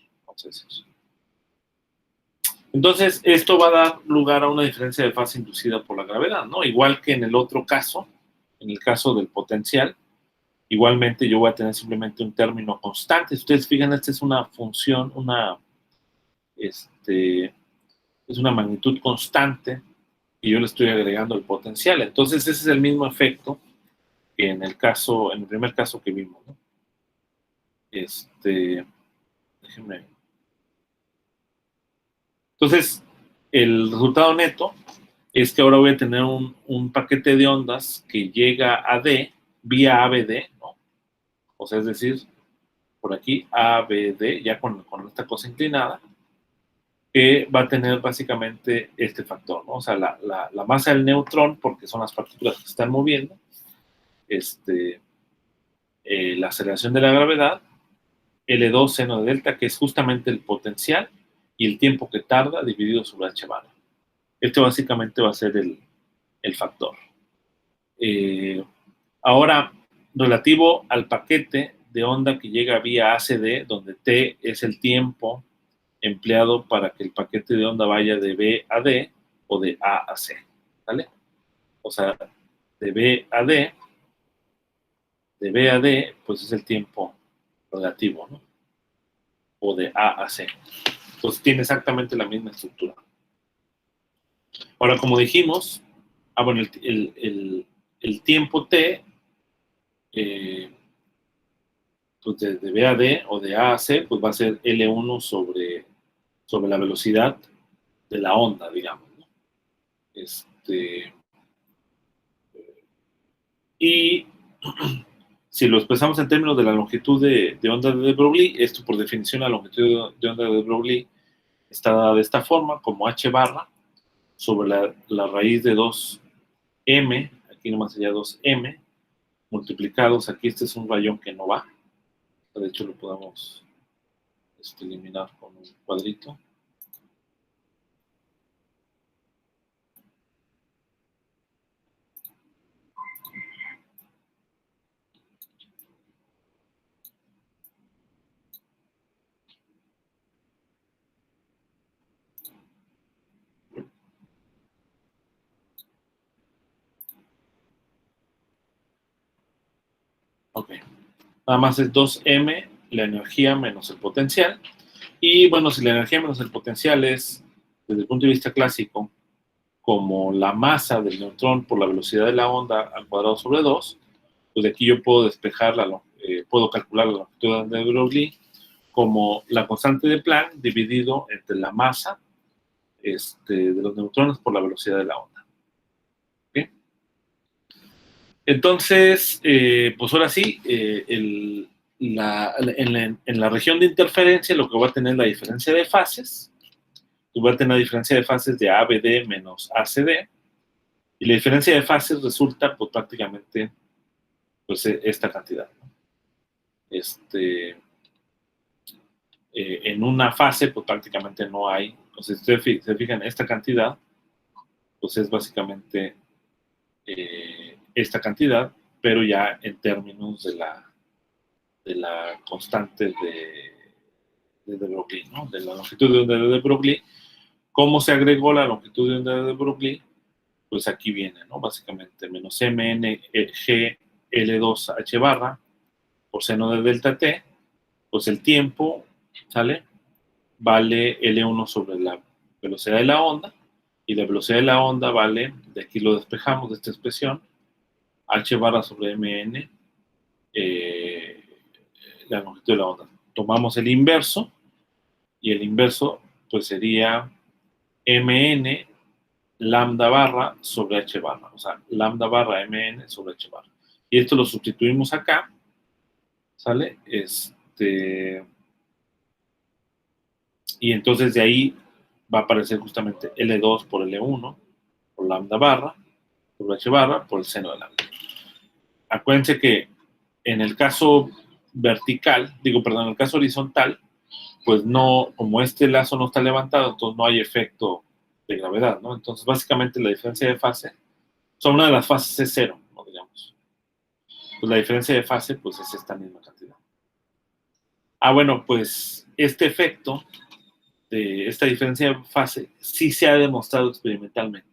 Entonces, esto va a dar lugar a una diferencia de fase inducida por la gravedad, ¿no? Igual que en el otro caso, en el caso del potencial, igualmente yo voy a tener simplemente un término constante. Si ustedes fijan, esta es una función, es una magnitud constante y yo le estoy agregando el potencial. Entonces, ese es el mismo efecto que en el primer caso que vimos, ¿no? Déjenme. Entonces, el resultado neto es que ahora voy a tener un paquete de ondas que llega a D vía ABD, ¿no? O sea, es decir, por aquí ABD, ya con esta cosa inclinada, que va a tener básicamente este factor, ¿no? O sea, la masa del neutrón, porque son las partículas que se están moviendo, la aceleración de la gravedad, L2 seno de delta, que es justamente el potencial, y el tiempo que tarda dividido sobre h bar. Este básicamente va a ser el factor. Ahora, relativo al paquete de onda que llega vía ACD, donde T es el tiempo empleado para que el paquete de onda vaya de B a D o de A a C, ¿vale? O sea, de B a D, pues es el tiempo relativo, ¿no? O de A a C. Entonces tiene exactamente la misma estructura. Ahora, como dijimos, bueno, el tiempo T, pues de B a D o de A a C, pues va a ser L1 sobre la velocidad de la onda, digamos, ¿no? Y si lo expresamos en términos de la longitud de onda de de Broglie, esto por definición, la longitud de onda de de Broglie está dada de esta forma, como h barra sobre la raíz de 2m, aquí nomás sería 2m, multiplicados, aquí este es un rayón que no va, de hecho lo podemos eliminar con un cuadrito. Ok, nada más es 2m la energía menos el potencial. Y bueno, si la energía menos el potencial es, desde el punto de vista clásico, como la masa del neutrón por la velocidad de la onda al cuadrado sobre 2, pues de aquí yo puedo despejar, puedo calcular la longitud de onda de Broglie como la constante de Planck dividido entre la masa de los neutrones por la velocidad de la onda. ¿Okay? Entonces, pues ahora sí, en la región de interferencia lo que va a tener la diferencia de fases, va a tener la diferencia de fases de ABD menos ACD, y la diferencia de fases resulta pues prácticamente pues esta cantidad, ¿no? En una fase pues prácticamente no hay, o sea, si se fijan, esta cantidad pues es básicamente esta cantidad, pero ya en términos de la constante de Broglie, ¿no? De la longitud de onda de Broglie. ¿Cómo se agregó la longitud de onda de Broglie? Pues aquí viene, ¿no? Básicamente menos mn g L2 h barra por seno de delta t, pues el tiempo, ¿sale? Vale L1 sobre la velocidad de la onda, y la velocidad de la onda vale, de aquí lo despejamos de esta expresión, h barra sobre mn, la longitud de la onda. Tomamos el inverso, y el inverso pues sería mn lambda barra sobre h barra, o sea, lambda barra mn sobre h barra. Y esto lo sustituimos acá, ¿sale? Y entonces de ahí va a aparecer justamente L2 por L1, por lambda barra, por h barra, por el seno de lambda. Acuérdense que en el caso vertical, en el caso horizontal, pues no, como este lazo no está levantado, entonces no hay efecto de gravedad, ¿no? Entonces, básicamente la diferencia de fase, o sea, una de las fases es cero, ¿no? Digamos. Pues la diferencia de fase, pues es esta misma cantidad. Ah, bueno, pues este efecto de esta diferencia de fase sí se ha demostrado experimentalmente.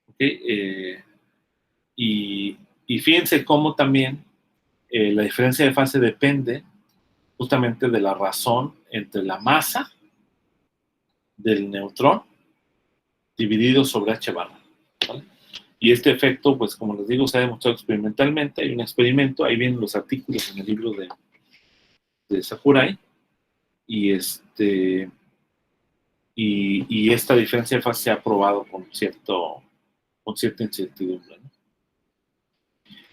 ¿Ok? Y fíjense cómo también la diferencia de fase depende justamente de la razón entre la masa del neutrón dividido sobre h barra. ¿Vale? Y este efecto, pues como les digo, se ha demostrado experimentalmente. Hay un experimento, ahí vienen los artículos en el libro de Sakurai, y y esta diferencia de fase se ha probado con cierta incertidumbre, ¿no?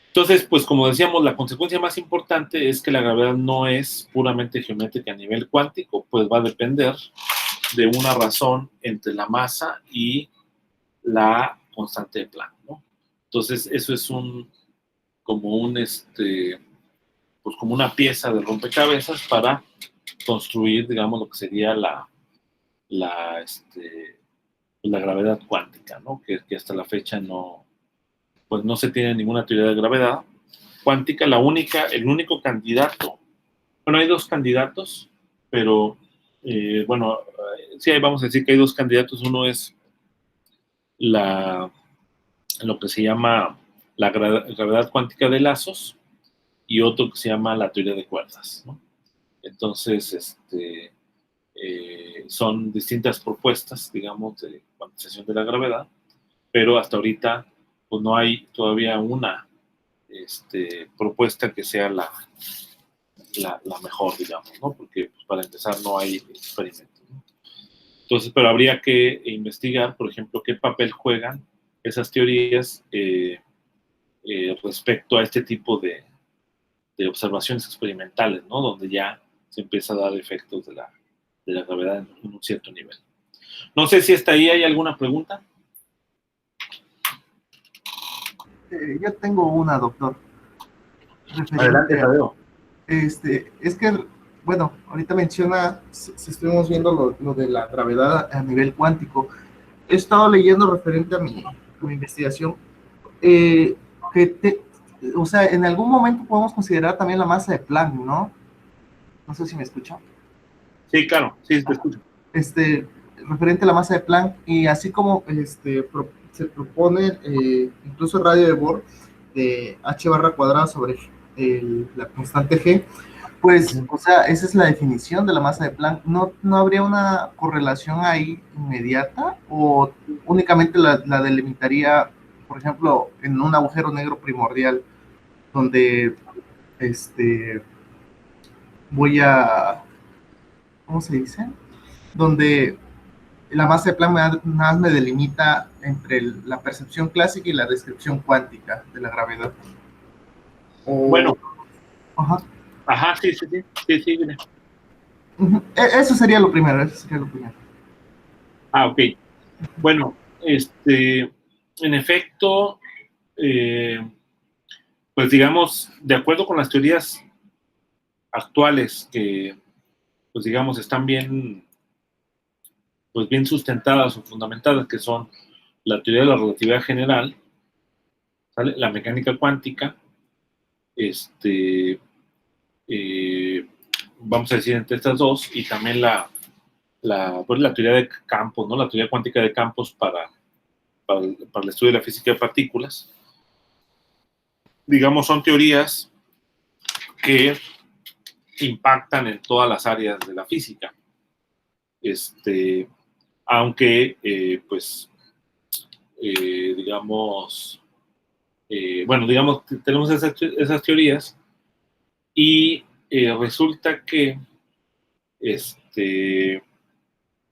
Entonces, pues como decíamos, la consecuencia más importante es que la gravedad no es puramente geométrica a nivel cuántico, pues va a depender de una razón entre la masa y la constante de Planck, ¿no? Entonces, eso es pues como una pieza de rompecabezas para construir, digamos, lo que sería la gravedad cuántica, ¿no? Que hasta la fecha pues no se tiene ninguna teoría de gravedad cuántica. El único candidato, bueno, hay dos candidatos, pero bueno, sí, vamos a decir que hay dos candidatos. Uno es la, lo que se llama la gravedad cuántica de lazos y otro que se llama la teoría de cuerdas, ¿no? Entonces, son distintas propuestas, digamos, de cuantización de la gravedad, pero hasta ahorita pues no hay todavía una propuesta que sea la mejor, digamos, ¿no? Porque pues, para empezar no hay experimentos, ¿no? Entonces, pero habría que investigar, por ejemplo, qué papel juegan esas teorías respecto a este tipo de observaciones experimentales, ¿no? Donde ya se empieza a dar efectos de la gravedad en un cierto nivel. No sé si hasta ahí hay alguna pregunta.
Yo tengo una, doctor.
Adelante, Tadeo.
Es que, bueno, ahorita menciona, si estuvimos viendo lo de la gravedad a nivel cuántico. He estado leyendo referente a mi investigación, eh, que o sea, en algún momento podemos considerar también la masa de Planck, ¿no? No sé si me escuchan.
Sí, claro, sí, te escucho.
Referente a la masa de Planck, y así como se propone incluso el radio de Bohr de h barra cuadrada sobre la constante g, pues, o sea, esa es la definición de la masa de Planck. ¿No habría una correlación ahí inmediata o únicamente la delimitaría, por ejemplo, en un agujero negro primordial donde voy a, ¿cómo se dice? Donde la masa de Planck nada más me delimita entre la percepción clásica y la descripción cuántica de la gravedad.
Bueno.
Ajá.
Ajá, sí, dime.
Eso sería lo primero,
Ah, ok. Bueno, en efecto, pues digamos, de acuerdo con las teorías actuales que, pues digamos, están pues bien sustentadas o fundamentadas, que son la teoría de la relatividad general, ¿sale? La mecánica cuántica, vamos a decir entre estas dos, y también pues la teoría de campos, ¿no? La teoría cuántica de campos para el estudio de la física de partículas. Digamos, son teorías que impactan en todas las áreas de la física. Aunque, pues, digamos, bueno, digamos, tenemos esas teorías y resulta que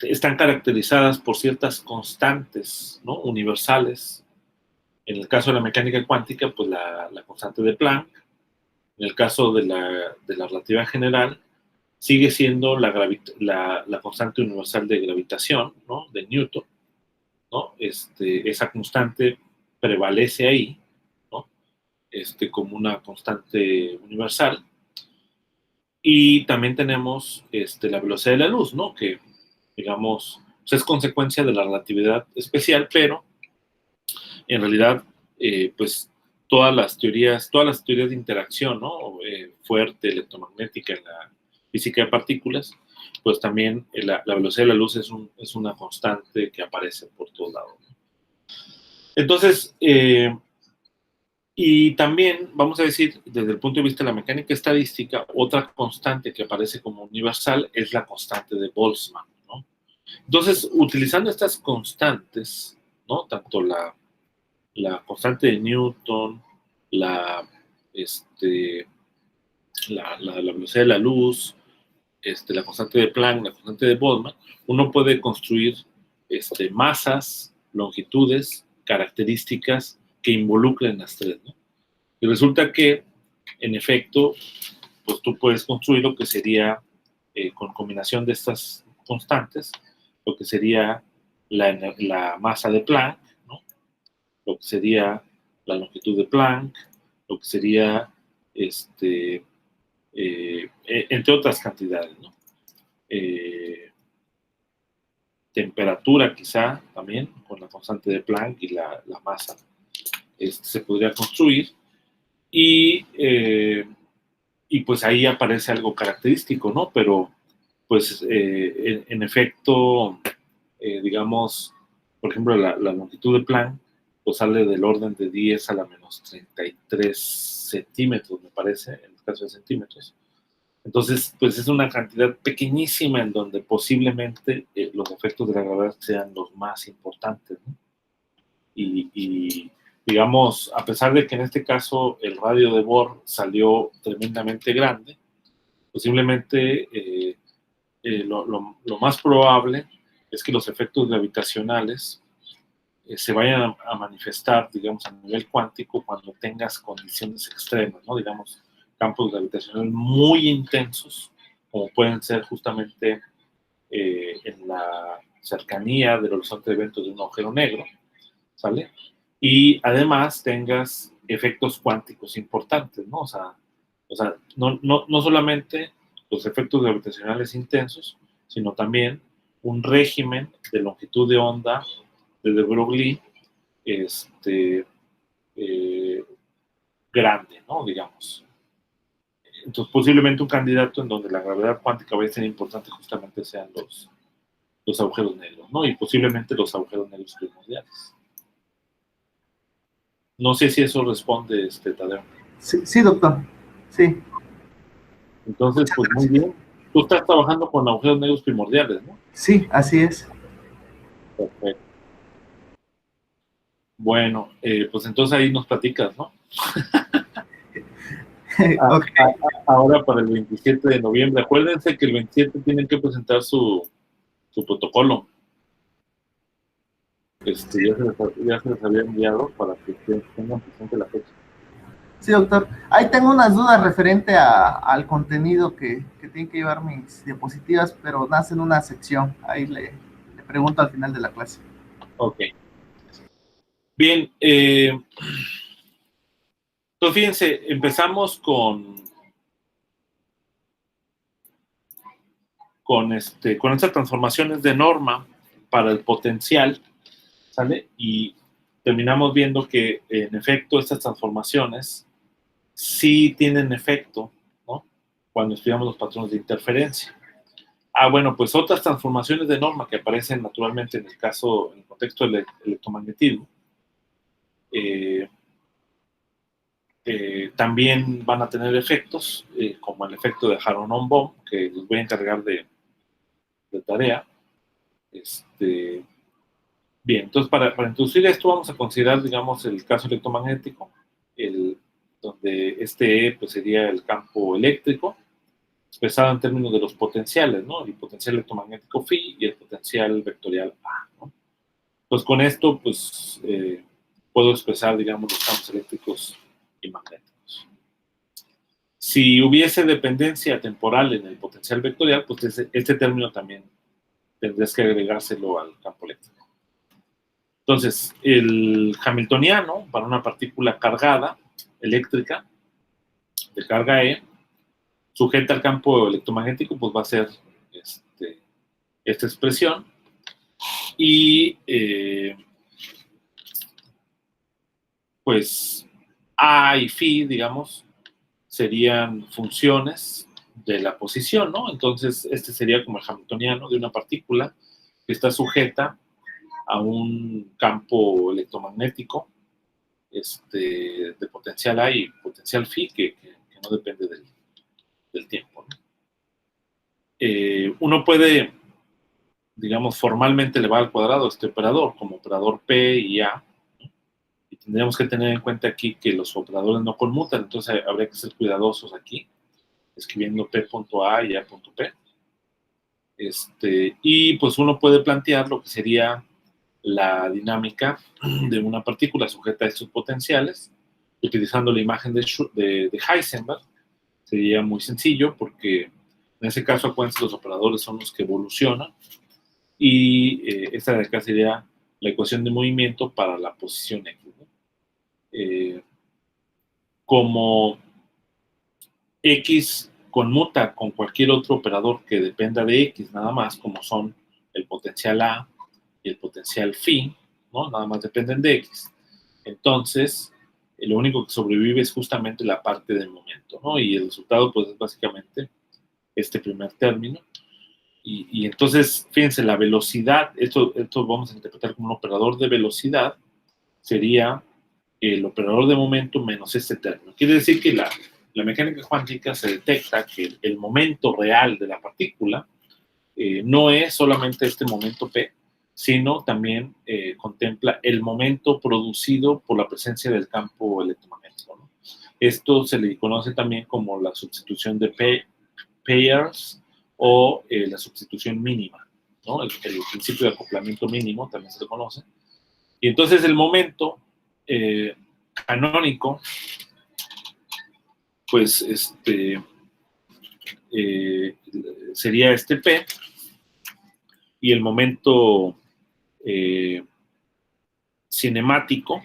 están caracterizadas por ciertas constantes, ¿no? Universales. En el caso de la mecánica cuántica, pues la constante de Planck. En el caso de la relatividad general, sigue siendo la constante universal de gravitación, ¿no? De Newton, ¿no? Esa constante prevalece ahí, ¿no? Como una constante universal. Y también tenemos la velocidad de la luz, ¿no? Que, digamos, pues es consecuencia de la relatividad especial, pero en realidad, pues todas las teorías de interacción, ¿no? Fuerte, electromagnética, en la física de partículas, pues también la velocidad de la luz es una constante que aparece por todos lados. Entonces, y también, vamos a decir, desde el punto de vista de la mecánica estadística, otra constante que aparece como universal es la constante de Boltzmann, ¿no? Entonces, utilizando estas constantes, ¿no? Tanto la constante de Newton, la, este, la velocidad de la luz, la constante de Planck, la constante de Boltzmann, uno puede construir masas, longitudes, características que involucren las tres, ¿no? Y resulta que, en efecto, pues tú puedes construir lo que sería, con combinación de estas constantes, lo que sería la masa de Planck, ¿no? Lo que sería la longitud de Planck, lo que sería, entre otras cantidades, ¿no? Temperatura quizá también, con la constante de Planck y la masa, se podría construir. Y pues ahí aparece algo característico, ¿no? Pero pues en efecto, digamos, por ejemplo, la longitud de Planck pues sale del orden de 10 a la menos 33 centímetros, me parece, en el caso de centímetros. Entonces, pues es una cantidad pequeñísima en donde posiblemente los efectos de la gravedad sean los más importantes, ¿no? Y, digamos, a pesar de que en este caso el radio de Bohr salió tremendamente grande, posiblemente lo más probable es que los efectos gravitacionales se vayan a manifestar, digamos, a nivel cuántico cuando tengas condiciones extremas, ¿no? Digamos, campos gravitacionales muy intensos, como pueden ser justamente en la cercanía del horizonte de eventos de un agujero negro, ¿sale? Y además tengas efectos cuánticos importantes, ¿no? O sea no solamente los efectos gravitacionales intensos, sino también un régimen de longitud de onda de de Broglie eh, grande, ¿no? Digamos. Entonces, posiblemente un candidato en donde la gravedad cuántica vaya a ser importante justamente sean los agujeros negros, ¿no? Y posiblemente los agujeros negros primordiales. No sé si eso responde, Tadeo.
Sí, sí, doctor. Sí.
Entonces, pues muy bien. Tú estás trabajando con agujeros negros primordiales, ¿no?
Sí, así es.
Perfecto. Bueno, pues entonces ahí nos platicas, ¿no?
Ok.
Ahora para el 27 de noviembre. Acuérdense que el 27 tienen que presentar su protocolo. Ya se les había enviado para que tengan presente la fecha.
Sí, doctor. Ahí tengo unas dudas referente al contenido que tienen que llevar mis diapositivas, pero nace en una sección. Ahí le pregunto al final de la clase.
Ok. Bien, entonces fíjense, empezamos con estas transformaciones de norma para el potencial, ¿sale? Y terminamos viendo que, en efecto, estas transformaciones sí tienen efecto, ¿no? Cuando estudiamos los patrones de interferencia. Bueno, pues otras transformaciones de norma que aparecen naturalmente en el contexto del electromagnetismo, también van a tener efectos, como el efecto de Haronon-Bohm, que les voy a encargar de tarea. Bien, entonces para introducir esto vamos a considerar, digamos, el caso electromagnético, donde E pues, sería el campo eléctrico, expresado en términos de los potenciales, ¿no? El potencial electromagnético phi y el potencial vectorial A, ¿no? Pues con esto, pues, puedo expresar, digamos, los campos eléctricos y magnéticos. Si hubiese dependencia temporal en el potencial vectorial, pues este término también tendrías que agregárselo al campo eléctrico. Entonces, el hamiltoniano, para una partícula cargada, eléctrica, de carga E, sujeta al campo electromagnético, pues va a ser esta expresión. Y pues A y Phi, digamos, serían funciones de la posición, ¿no? Entonces, este sería como el hamiltoniano de una partícula que está sujeta a un campo electromagnético de potencial A y potencial Phi, que no depende del tiempo, ¿no? Uno puede, digamos, formalmente elevar al cuadrado este operador como operador P y A, ¿no? Y tendríamos que tener en cuenta aquí que los operadores no conmutan, entonces habría que ser cuidadosos aquí, escribiendo P.A y A.P. Y pues uno puede plantear lo que sería la dinámica de una partícula sujeta a estos potenciales, utilizando la imagen de Heisenberg. Sería muy sencillo porque en ese caso, acuérdense, los operadores son los que evolucionan y esta de acá sería la ecuación de movimiento para la posición X, ¿no? Como X conmuta con cualquier otro operador que dependa de X, nada más, como son el potencial A y el potencial Phi, ¿no? Nada más dependen de X. Entonces, lo único que sobrevive es justamente la parte del momento, ¿no? Y el resultado, pues, es básicamente este primer término. Y entonces, fíjense, la velocidad, esto vamos a interpretar como un operador de velocidad, sería el operador de momento menos este término. Quiere decir que la mecánica cuántica se detecta que el momento real de la partícula no es solamente este momento P, sino también contempla el momento producido por la presencia del campo electromagnético, ¿no? Esto se le conoce también como la sustitución de pairs o la sustitución mínima, ¿no? El principio de acoplamiento mínimo también se le conoce. Y entonces el momento canónico, pues sería este P, y el momento cinemático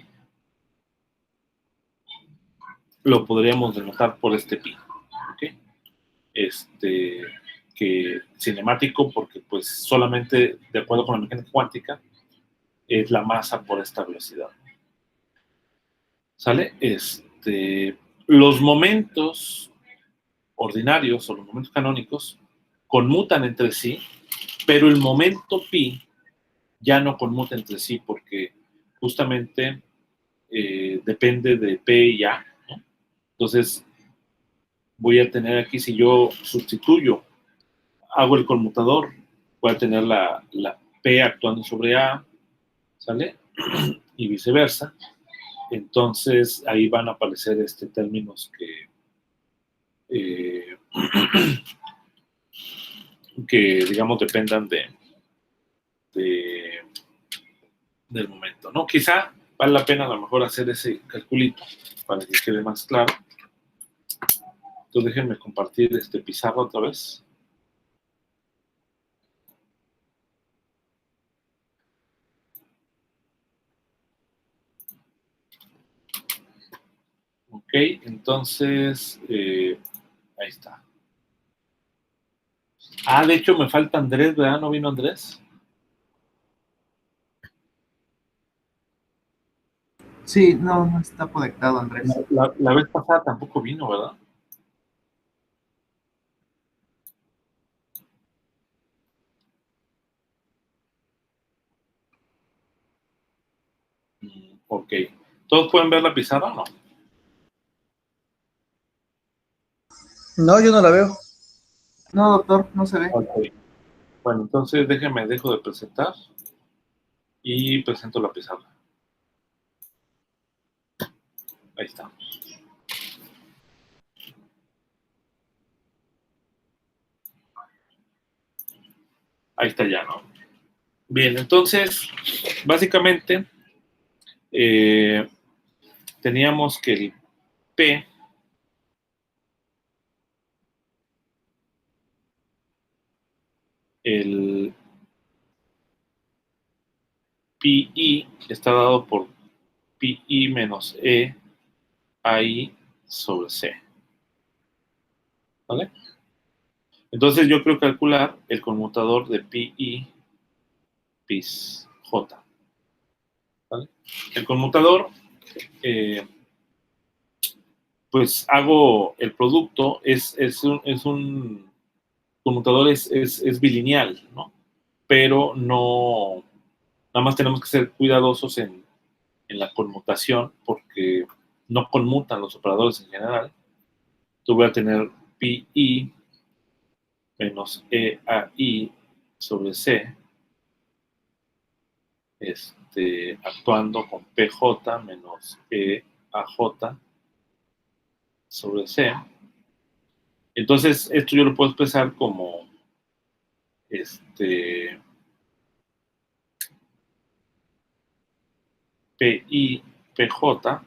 lo podríamos denotar por este pi, ¿ok? Que cinemático porque pues solamente de acuerdo con la mecánica cuántica es la masa por esta velocidad, ¿sale? Los momentos ordinarios o los momentos canónicos conmutan entre sí, pero el momento pi ya no conmuta entre sí porque justamente depende de P y A, ¿no? Entonces voy a tener aquí, si yo sustituyo, hago el conmutador, voy a tener la P actuando sobre A, ¿sale? Y viceversa. Entonces ahí van a aparecer términos eh, que digamos dependan del momento, ¿no? Quizá vale la pena a lo mejor hacer ese calculito para que quede más claro. Entonces déjenme compartir pizarra otra vez. Ok, entonces ahí está. Ah, de hecho me falta Andrés, ¿verdad? ¿No vino Andrés?
Sí, no está conectado, Andrés.
La vez pasada tampoco vino, ¿verdad? Ok. ¿Todos pueden ver la pizarra o no?
No, yo no la veo.
No, doctor, no se ve.
Ok. Bueno, entonces dejo de presentar y presento la pizarra. Ahí está. Ahí está ya, ¿no? Bien, entonces, básicamente, teníamos que el P el PI está dado por PI menos E AI sobre C. ¿vale? Entonces yo creo calcular el conmutador de pi i pis j, ¿vale? El conmutador, pues hago el producto, es un conmutador es bilineal, ¿no? Pero no, nada más tenemos que ser cuidadosos en la conmutación porque no conmutan los operadores en general. Tú voy a tener pi i menos e a i sobre c, actuando con pj menos e a j sobre c. Entonces, esto yo lo puedo expresar como pi pj,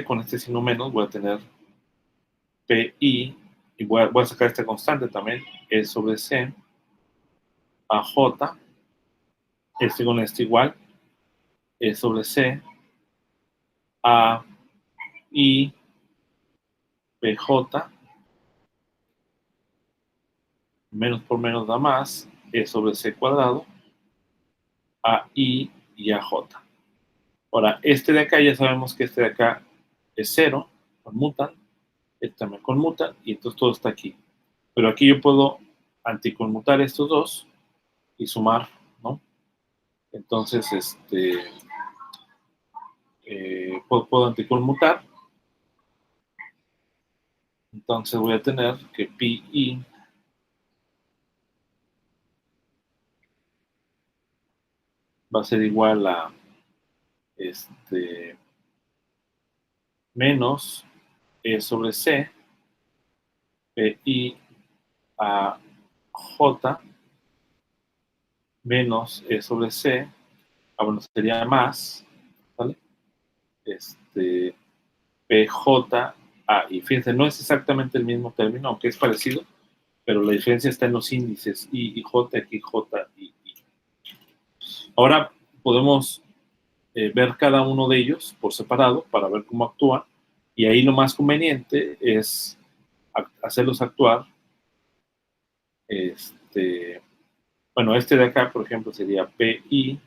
con este signo menos, voy a tener pi, y voy a sacar esta constante también, e sobre c, a j, con este igual, e sobre c, a i pj, menos por menos da más, e sobre c cuadrado, a i y a j. Ahora, este de acá ya sabemos que este de acá es 0, conmutan, este también conmutan, y entonces todo está aquí. Pero aquí yo puedo anticonmutar estos dos y sumar, ¿no? Entonces, puedo anticonmutar. Entonces voy a tener que pi i va a ser igual a menos e sobre c, pi a j menos e sobre c, bueno, sería más, ¿vale? pj a i. Fíjense, no es exactamente el mismo término, aunque es parecido, pero la diferencia está en los índices i y j, aquí j y i. Ahora podemos ver cada uno de ellos por separado para ver cómo actúan, y ahí lo más conveniente es hacerlos actuar. Bueno, este de acá, por ejemplo, sería pi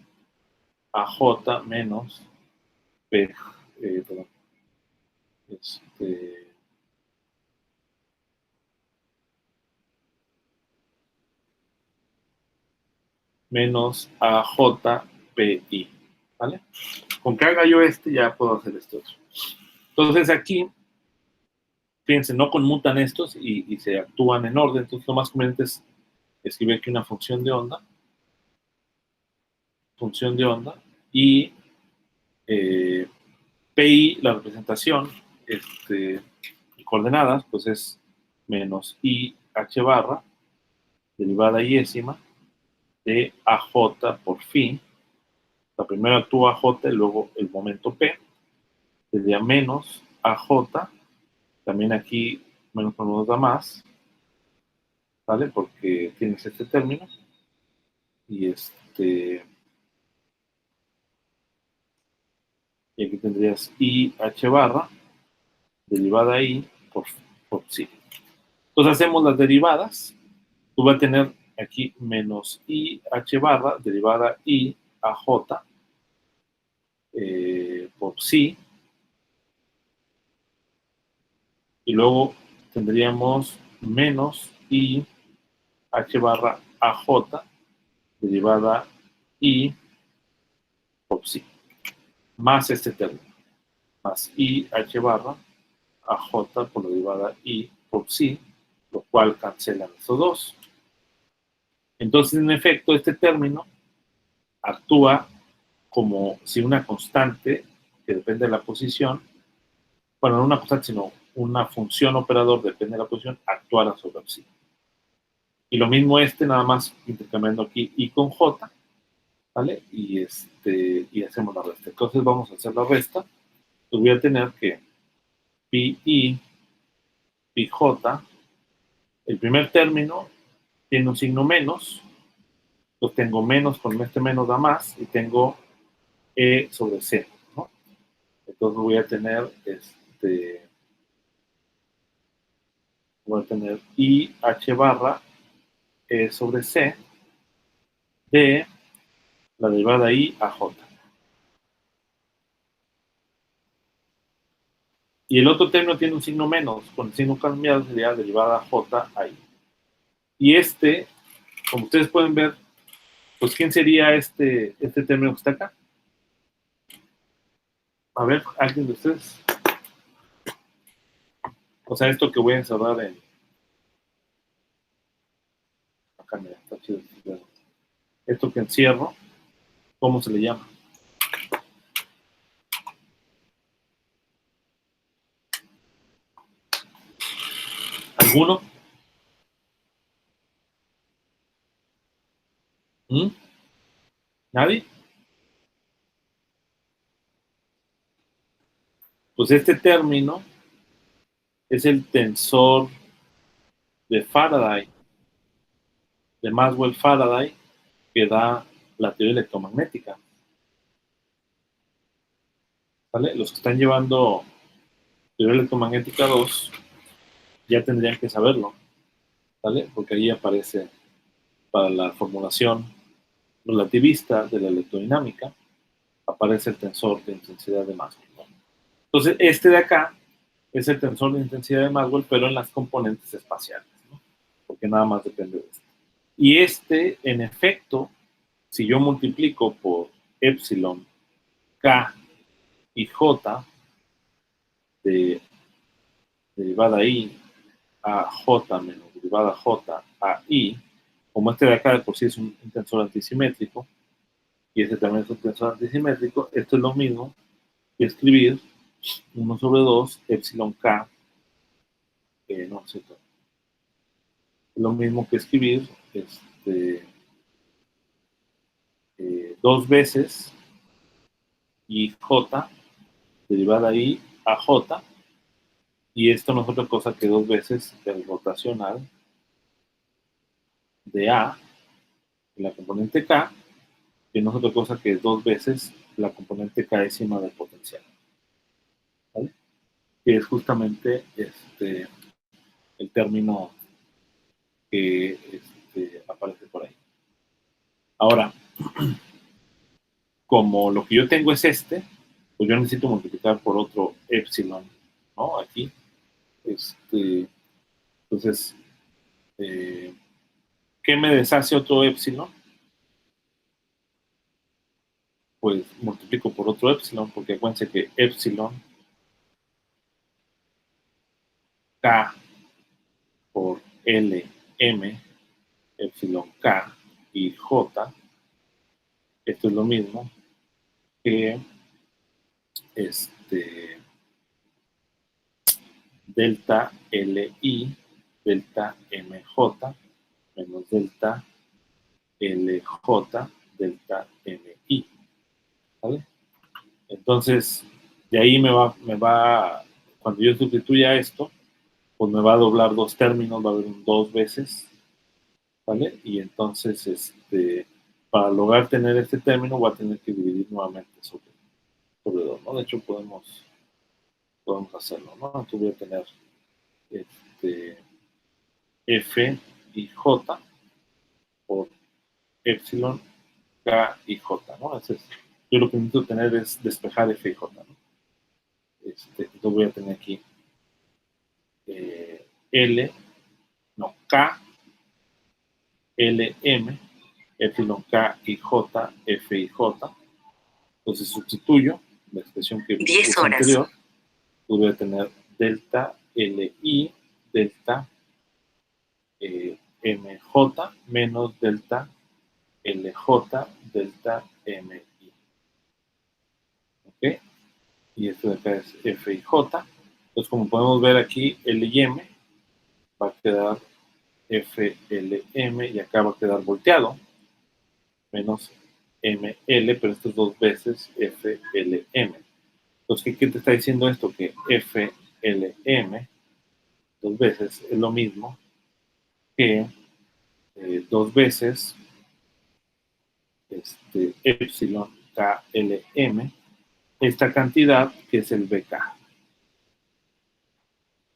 a j menos p, perdón, menos a j pi, ¿vale? Con que haga yo ya puedo hacer esto otro. Entonces aquí, fíjense, no conmutan estos y se actúan en orden. Entonces lo más conveniente es escribir aquí una función de onda, y pi, la representación, coordenadas, pues es menos i h barra, derivada yésima, de aj por phi. La primera actúa j y luego el momento p, sería menos aj, también aquí menos por menos da más, ¿vale? Porque tienes este término, y y aquí tendrías i h barra, derivada i por psi. Entonces hacemos las derivadas. Tú vas a tener aquí menos i h barra, derivada i a j, por psi, y luego tendríamos menos i h barra a j, derivada i por psi, más este término, más i h barra a j por la derivada i por psi, lo cual cancelan estos dos. Entonces, en efecto, este término actúa como si una constante, que depende de la posición, bueno, no una constante, sino una función operador, depende de la posición, actuara sobre psi. Y lo mismo nada más intercambiando aquí i con j, ¿vale? Y hacemos la resta. Entonces vamos a hacer la resta. Pues voy a tener que pi i, pi j, el primer término tiene un signo menos, lo tengo menos, con este menos da más, y tengo e sobre c, ¿no? Entonces voy a tener I H barra E sobre C de la derivada I a J. Y el otro término tiene un signo menos, con el signo cambiado sería derivada J a I. Y como ustedes pueden ver, pues ¿quién sería este término que está acá? A ver, ¿alguien de ustedes? O sea, esto que voy a encerrar en... Acá, mira, está chido. Esto que encierro, ¿cómo se le llama? ¿Alguno? ¿Mm? ¿Nadie? Pues este término es el tensor de Faraday, de Maxwell-Faraday, que da la teoría electromagnética. ¿Vale? Los que están llevando teoría electromagnética 2 ya tendrían que saberlo, ¿vale? Porque ahí aparece para la formulación relativista de la electrodinámica, aparece el tensor de intensidad de Maxwell, ¿no? Entonces, este de acá es el tensor de intensidad de Maxwell, pero en las componentes espaciales, ¿no? Porque nada más depende de esto. Y en efecto, si yo multiplico por epsilon, k y j de derivada i a j menos derivada j a i, como este de acá de por sí es un tensor antisimétrico, y este también es un tensor antisimétrico, esto es lo mismo que escribir 1 sobre 2 epsilon k, no sé, es lo mismo que escribir dos veces i j derivada i a j, y esto no es otra cosa que dos veces el rotacional de A en la componente K, que no es otra cosa que dos veces la componente K'ésima del potencial, ¿vale? Que es justamente el término que aparece por ahí. Ahora, como lo que yo tengo es pues yo necesito multiplicar por otro epsilon, ¿no? Aquí. Entonces, ¿qué me deshace otro epsilon? Pues multiplico por otro epsilon, porque acuérdense que epsilon K por L, M, epsilon K y J, esto es lo mismo que delta LI, delta MJ, menos delta LJ, delta MI, ¿vale? Entonces, de ahí cuando yo sustituya esto, pues me va a doblar dos términos, va a haber un dos veces, ¿vale? Y entonces, para lograr tener este término, voy a tener que dividir nuevamente sobre 2, ¿no? De hecho, podemos hacerlo, ¿no? Entonces voy a tener F y J por epsilon, K y J, ¿no? Entonces, yo lo que necesito tener es despejar F y J, ¿no? Entonces voy a tener aquí K, L, M, epsilon K y J, F y J. Entonces sustituyo la expresión que puse anterior, pues voy a tener delta LI, delta MJ menos delta LJ, delta MI. ¿Ok? Y esto de acá es F y J. Entonces, como podemos ver aquí, L y M va a quedar FLM y acá va a quedar volteado, menos ML, pero esto es dos veces FLM. Entonces, ¿qué te está diciendo esto? Que FLM dos veces es lo mismo que dos veces epsilon KLM esta cantidad que es el BK.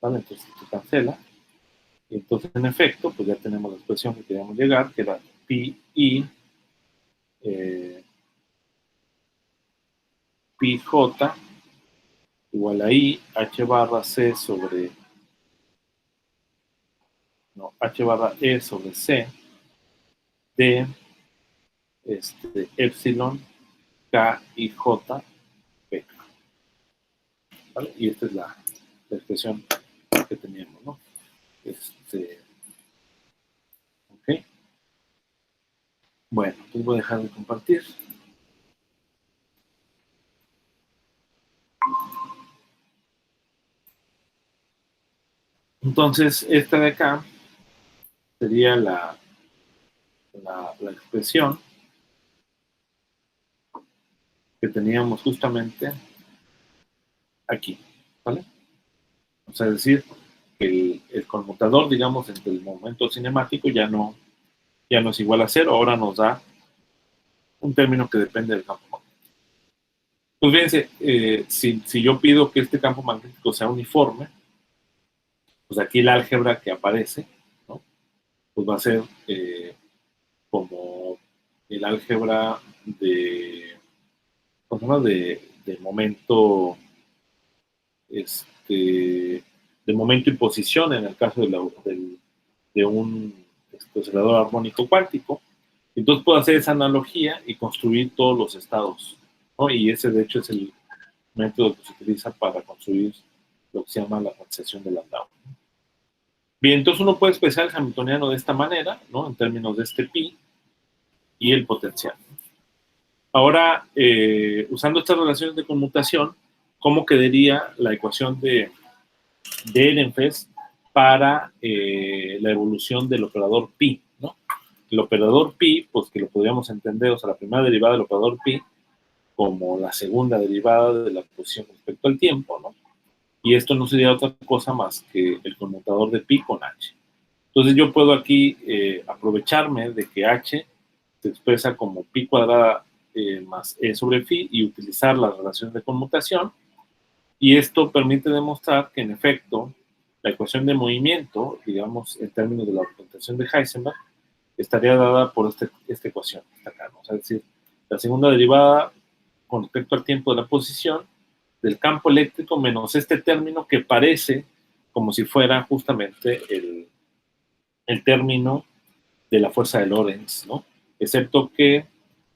¿Vale? Entonces se cancela. Y entonces, en efecto, pues ya tenemos la expresión que queríamos llegar, que era pi i pi j igual a i h barra c sobre, no, h barra e sobre c de epsilon k i j p. ¿Vale? Y esta es la expresión que teníamos, ¿no? Ok. Bueno, pues voy a dejar de compartir. Entonces, esta de acá sería la expresión que teníamos justamente aquí, ¿vale? O sea, es decir, que el conmutador, digamos, entre el momento cinemático ya no es igual a 0, ahora nos da un término que depende del campo magnético. Pues fíjense, si yo pido que este campo magnético sea uniforme, pues aquí el álgebra que aparece, ¿no? Pues va a ser como el álgebra de, ¿cómo se llama? De momento, de momento y posición en el caso de un oscilador armónico cuántico. Entonces puedo hacer esa analogía y construir todos los estados, ¿no? Y ese de hecho es el método que se utiliza para construir lo que se llama la transición de Landau. Bien, entonces uno puede expresar el hamiltoniano de esta manera, ¿no? En términos de este pi y el potencial. Ahora, usando estas relaciones de conmutación, ¿cómo quedaría la ecuación de Ehrenfest para la evolución del operador pi, ¿no? El operador pi, pues que lo podríamos entender, o sea, la primera derivada del operador pi como la segunda derivada de la posición respecto al tiempo, ¿no? Y esto no sería otra cosa más que el conmutador de pi con h. Entonces yo puedo aquí aprovecharme de que h se expresa como pi cuadrada más e sobre phi y utilizar las relaciones de conmutación. Y esto permite demostrar que, en efecto, la ecuación de movimiento, digamos, en términos de la representación de Heisenberg, estaría dada por esta ecuación, esta acá, ¿no? O sea, es decir, la segunda derivada con respecto al tiempo de la posición del campo eléctrico menos este término que parece como si fuera justamente el término de la fuerza de Lorentz, ¿no? Excepto que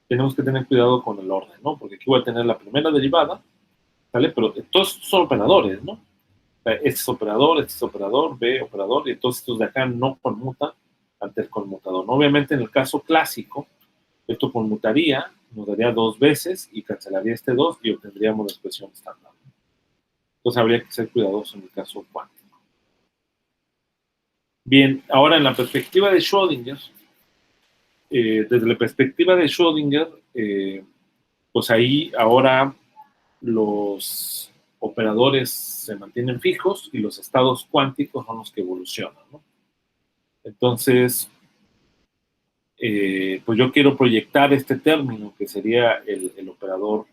tenemos que tener cuidado con el orden, ¿no? Porque aquí voy a tener la primera derivada, ¿vale? Pero todos son operadores, ¿no? Este es operador, B operador, y entonces estos de acá no conmutan ante el conmutador, ¿no? Obviamente en el caso clásico, esto conmutaría, nos daría 2 veces y cancelaría este 2 y obtendríamos la expresión estándar. Entonces habría que ser cuidadoso en el caso cuántico. Bien, ahora en la perspectiva de Schrödinger, desde la perspectiva de Schrödinger, pues ahí ahora los operadores se mantienen fijos y los estados cuánticos son los que evolucionan, ¿no? Entonces, pues yo quiero proyectar este término que sería el operador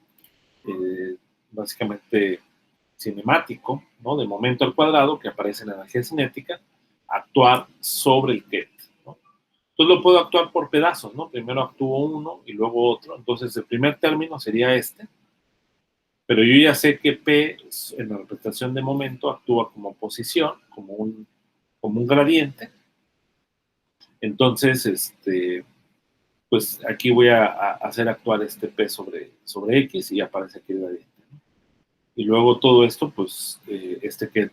básicamente cinemático, ¿no? De momento al cuadrado que aparece en la energía cinética, actuar sobre el ket, ¿no? Entonces lo puedo actuar por pedazos, ¿no? Primero actúo uno y luego otro. Entonces el primer término sería este, pero yo ya sé que P en la representación de momento actúa como posición, como un gradiente. Entonces, pues aquí voy a hacer actuar este P sobre X y aparece aquí el gradiente, ¿no? Y luego todo esto, pues este que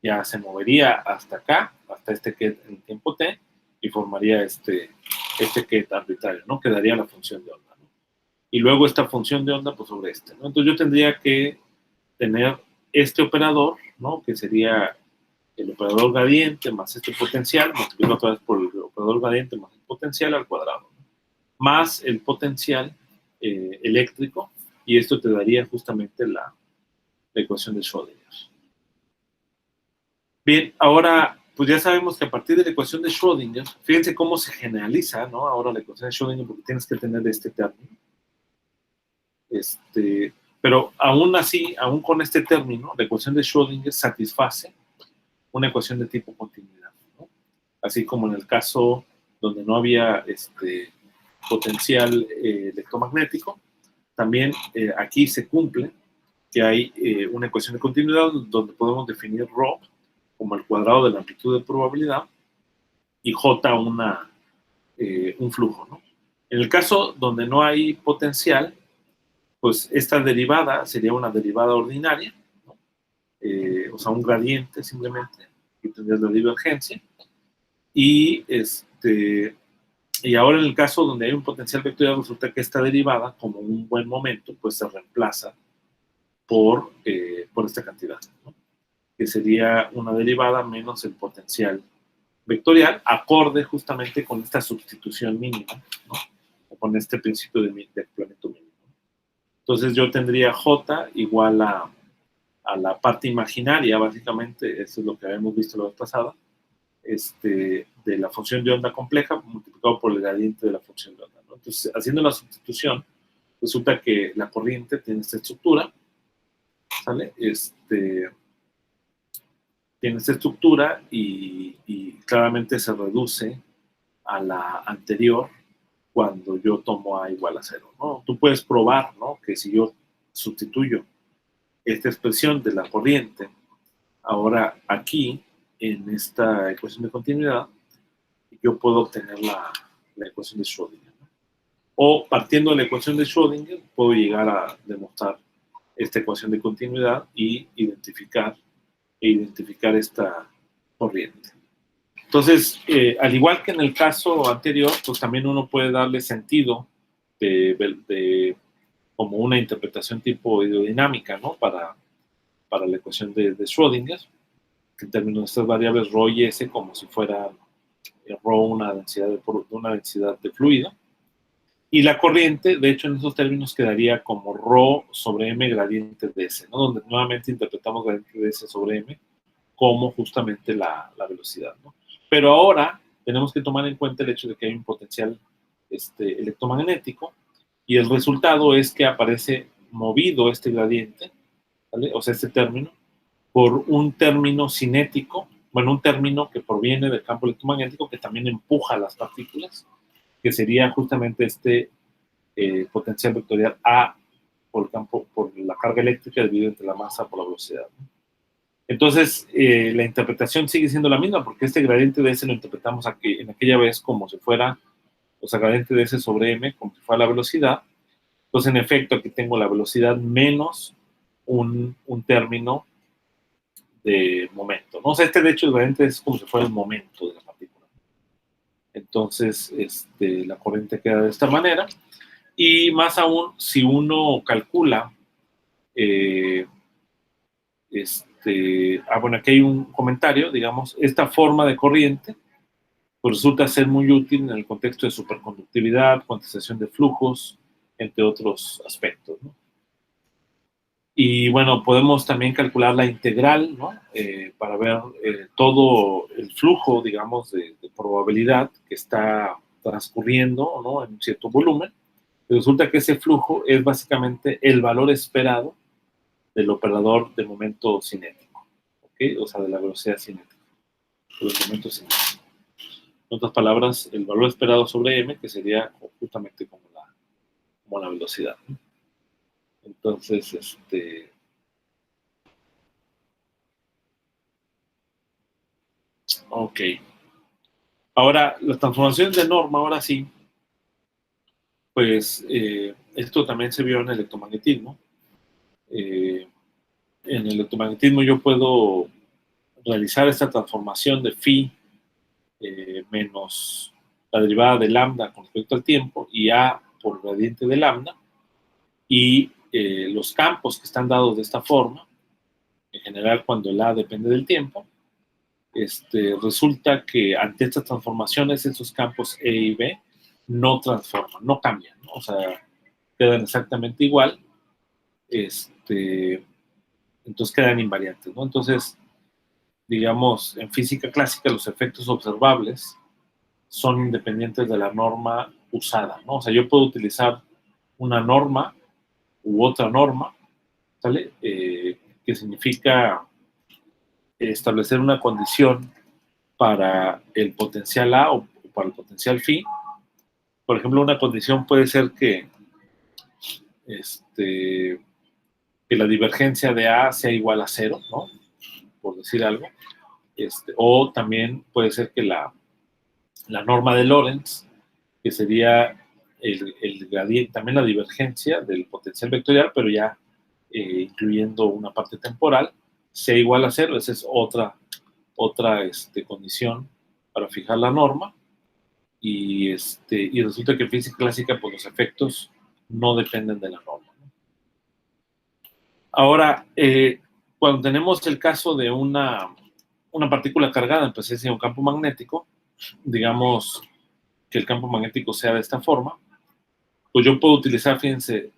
ya se movería hasta acá, hasta este que en el tiempo t, y formaría este que arbitrario, ¿no? Que daría la función de onda, ¿no? Y luego esta función de onda, pues sobre este, ¿no? Entonces yo tendría que tener este operador, ¿no? Que sería el operador gradiente más este potencial, multiplicado otra vez por el operador gradiente más el potencial al cuadrado, ¿no? Más el potencial eléctrico, y esto te daría justamente la ecuación de Schrödinger. Bien, ahora, pues ya sabemos que a partir de la ecuación de Schrödinger, fíjense cómo se generaliza, ¿no? Ahora la ecuación de Schrödinger, porque tienes que tener este término. Pero aún así, aún con este término, la ecuación de Schrödinger satisface una ecuación de tipo continuidad, ¿no? Así como en el caso donde no había potencial electromagnético, también aquí se cumple que hay una ecuación de continuidad donde podemos definir ρ como el cuadrado de la amplitud de probabilidad y j un flujo, ¿no? En el caso donde no hay potencial, pues esta derivada sería una derivada ordinaria, ¿no? O sea, un gradiente simplemente, que tendría la divergencia. Y, y ahora en el caso donde hay un potencial vectorial, resulta que esta derivada, como un buen momento, pues se reemplaza por esta cantidad, ¿no? Que sería una derivada menos el potencial vectorial, acorde justamente con esta sustitución mínima, ¿no? O con este principio de complemento mínimo. Entonces yo tendría J igual a la parte imaginaria, básicamente, eso es lo que habíamos visto la vez pasada, de la función de onda compleja multiplicado por el gradiente de la función de onda, ¿no? Entonces, haciendo la sustitución, resulta que la corriente tiene esta estructura, ¿sale? Tiene esta estructura y claramente se reduce a la anterior cuando yo tomo A igual a 0, ¿no? Tú puedes probar, ¿no? Que si yo sustituyo esta expresión de la corriente ahora aquí en esta ecuación de continuidad, yo puedo obtener la ecuación de Schrödinger, ¿no? O partiendo de la ecuación de Schrödinger, puedo llegar a demostrar esta ecuación de continuidad y identificar esta corriente. Entonces, al igual que en el caso anterior, pues también uno puede darle sentido como una interpretación tipo hidrodinámica, ¿no? Para la ecuación de Schrödinger, que en términos de estas variables ρ y s como si fuera ρ una densidad de fluido. Y la corriente, de hecho, en esos términos quedaría como ρ sobre m gradiente de s, ¿no? Donde nuevamente interpretamos gradiente de s sobre m como justamente la velocidad, ¿no? Pero ahora tenemos que tomar en cuenta el hecho de que hay un potencial electromagnético y el resultado es que aparece movido este gradiente, ¿vale? O sea, este término, por un término cinético, bueno, un término que proviene del campo electromagnético que también empuja las partículas, que sería justamente potencial vectorial A por la carga eléctrica dividido entre la masa por la velocidad, ¿no? Entonces, la interpretación sigue siendo la misma, porque este gradiente de S lo interpretamos en aquella vez como si fuera, o sea, gradiente de S sobre M, como si fuera la velocidad. Entonces, en efecto, aquí tengo la velocidad menos un término de momento, ¿no? O sea, de hecho, el gradiente es como si fuera el momento de la partícula. Entonces, la corriente queda de esta manera. Y más aún, si uno calcula, bueno, aquí hay un comentario, digamos, esta forma de corriente pues resulta ser muy útil en el contexto de superconductividad, cuantización de flujos, entre otros aspectos, ¿no? Y bueno, podemos también calcular la integral, ¿no? Para ver todo el flujo, digamos, de probabilidad que está transcurriendo, ¿no? En un cierto volumen. Y resulta que ese flujo es básicamente el valor esperado del operador de momento cinético, ¿ok? O sea, de la velocidad cinética, de los momentos cinéticos. En otras palabras, el valor esperado sobre m, que sería justamente como la velocidad, ¿no? Entonces, ok. Ahora, las transformaciones de norma, ahora sí, pues esto también se vio en el electromagnetismo. En el electromagnetismo yo puedo realizar esta transformación de phi menos la derivada de lambda con respecto al tiempo y a por gradiente de lambda, y los campos que están dados de esta forma, en general cuando el a depende del tiempo, resulta que ante estas transformaciones esos campos E y B no transforman, no cambian, ¿no? O sea, quedan exactamente igual, entonces quedan invariantes, ¿no? Entonces, digamos, en física clásica los efectos observables son independientes de la norma usada, ¿no? O sea, yo puedo utilizar una norma u otra norma ¿sale? Que significa establecer una condición para el potencial A o para el potencial phi. Por ejemplo, una condición puede ser que la divergencia de A sea igual a 0, ¿no? Por decir algo. O también puede ser que la norma de Lorentz, que sería el gradiente, también la divergencia del potencial vectorial, pero ya incluyendo una parte temporal, sea igual a 0. Esa es otra condición para fijar la norma. Y resulta que en física clásica, pues los efectos no dependen de la norma, ¿no? Ahora, cuando tenemos el caso de una partícula cargada en presencia de un campo magnético, digamos que el campo magnético sea de esta forma, pues yo puedo utilizar, fíjense,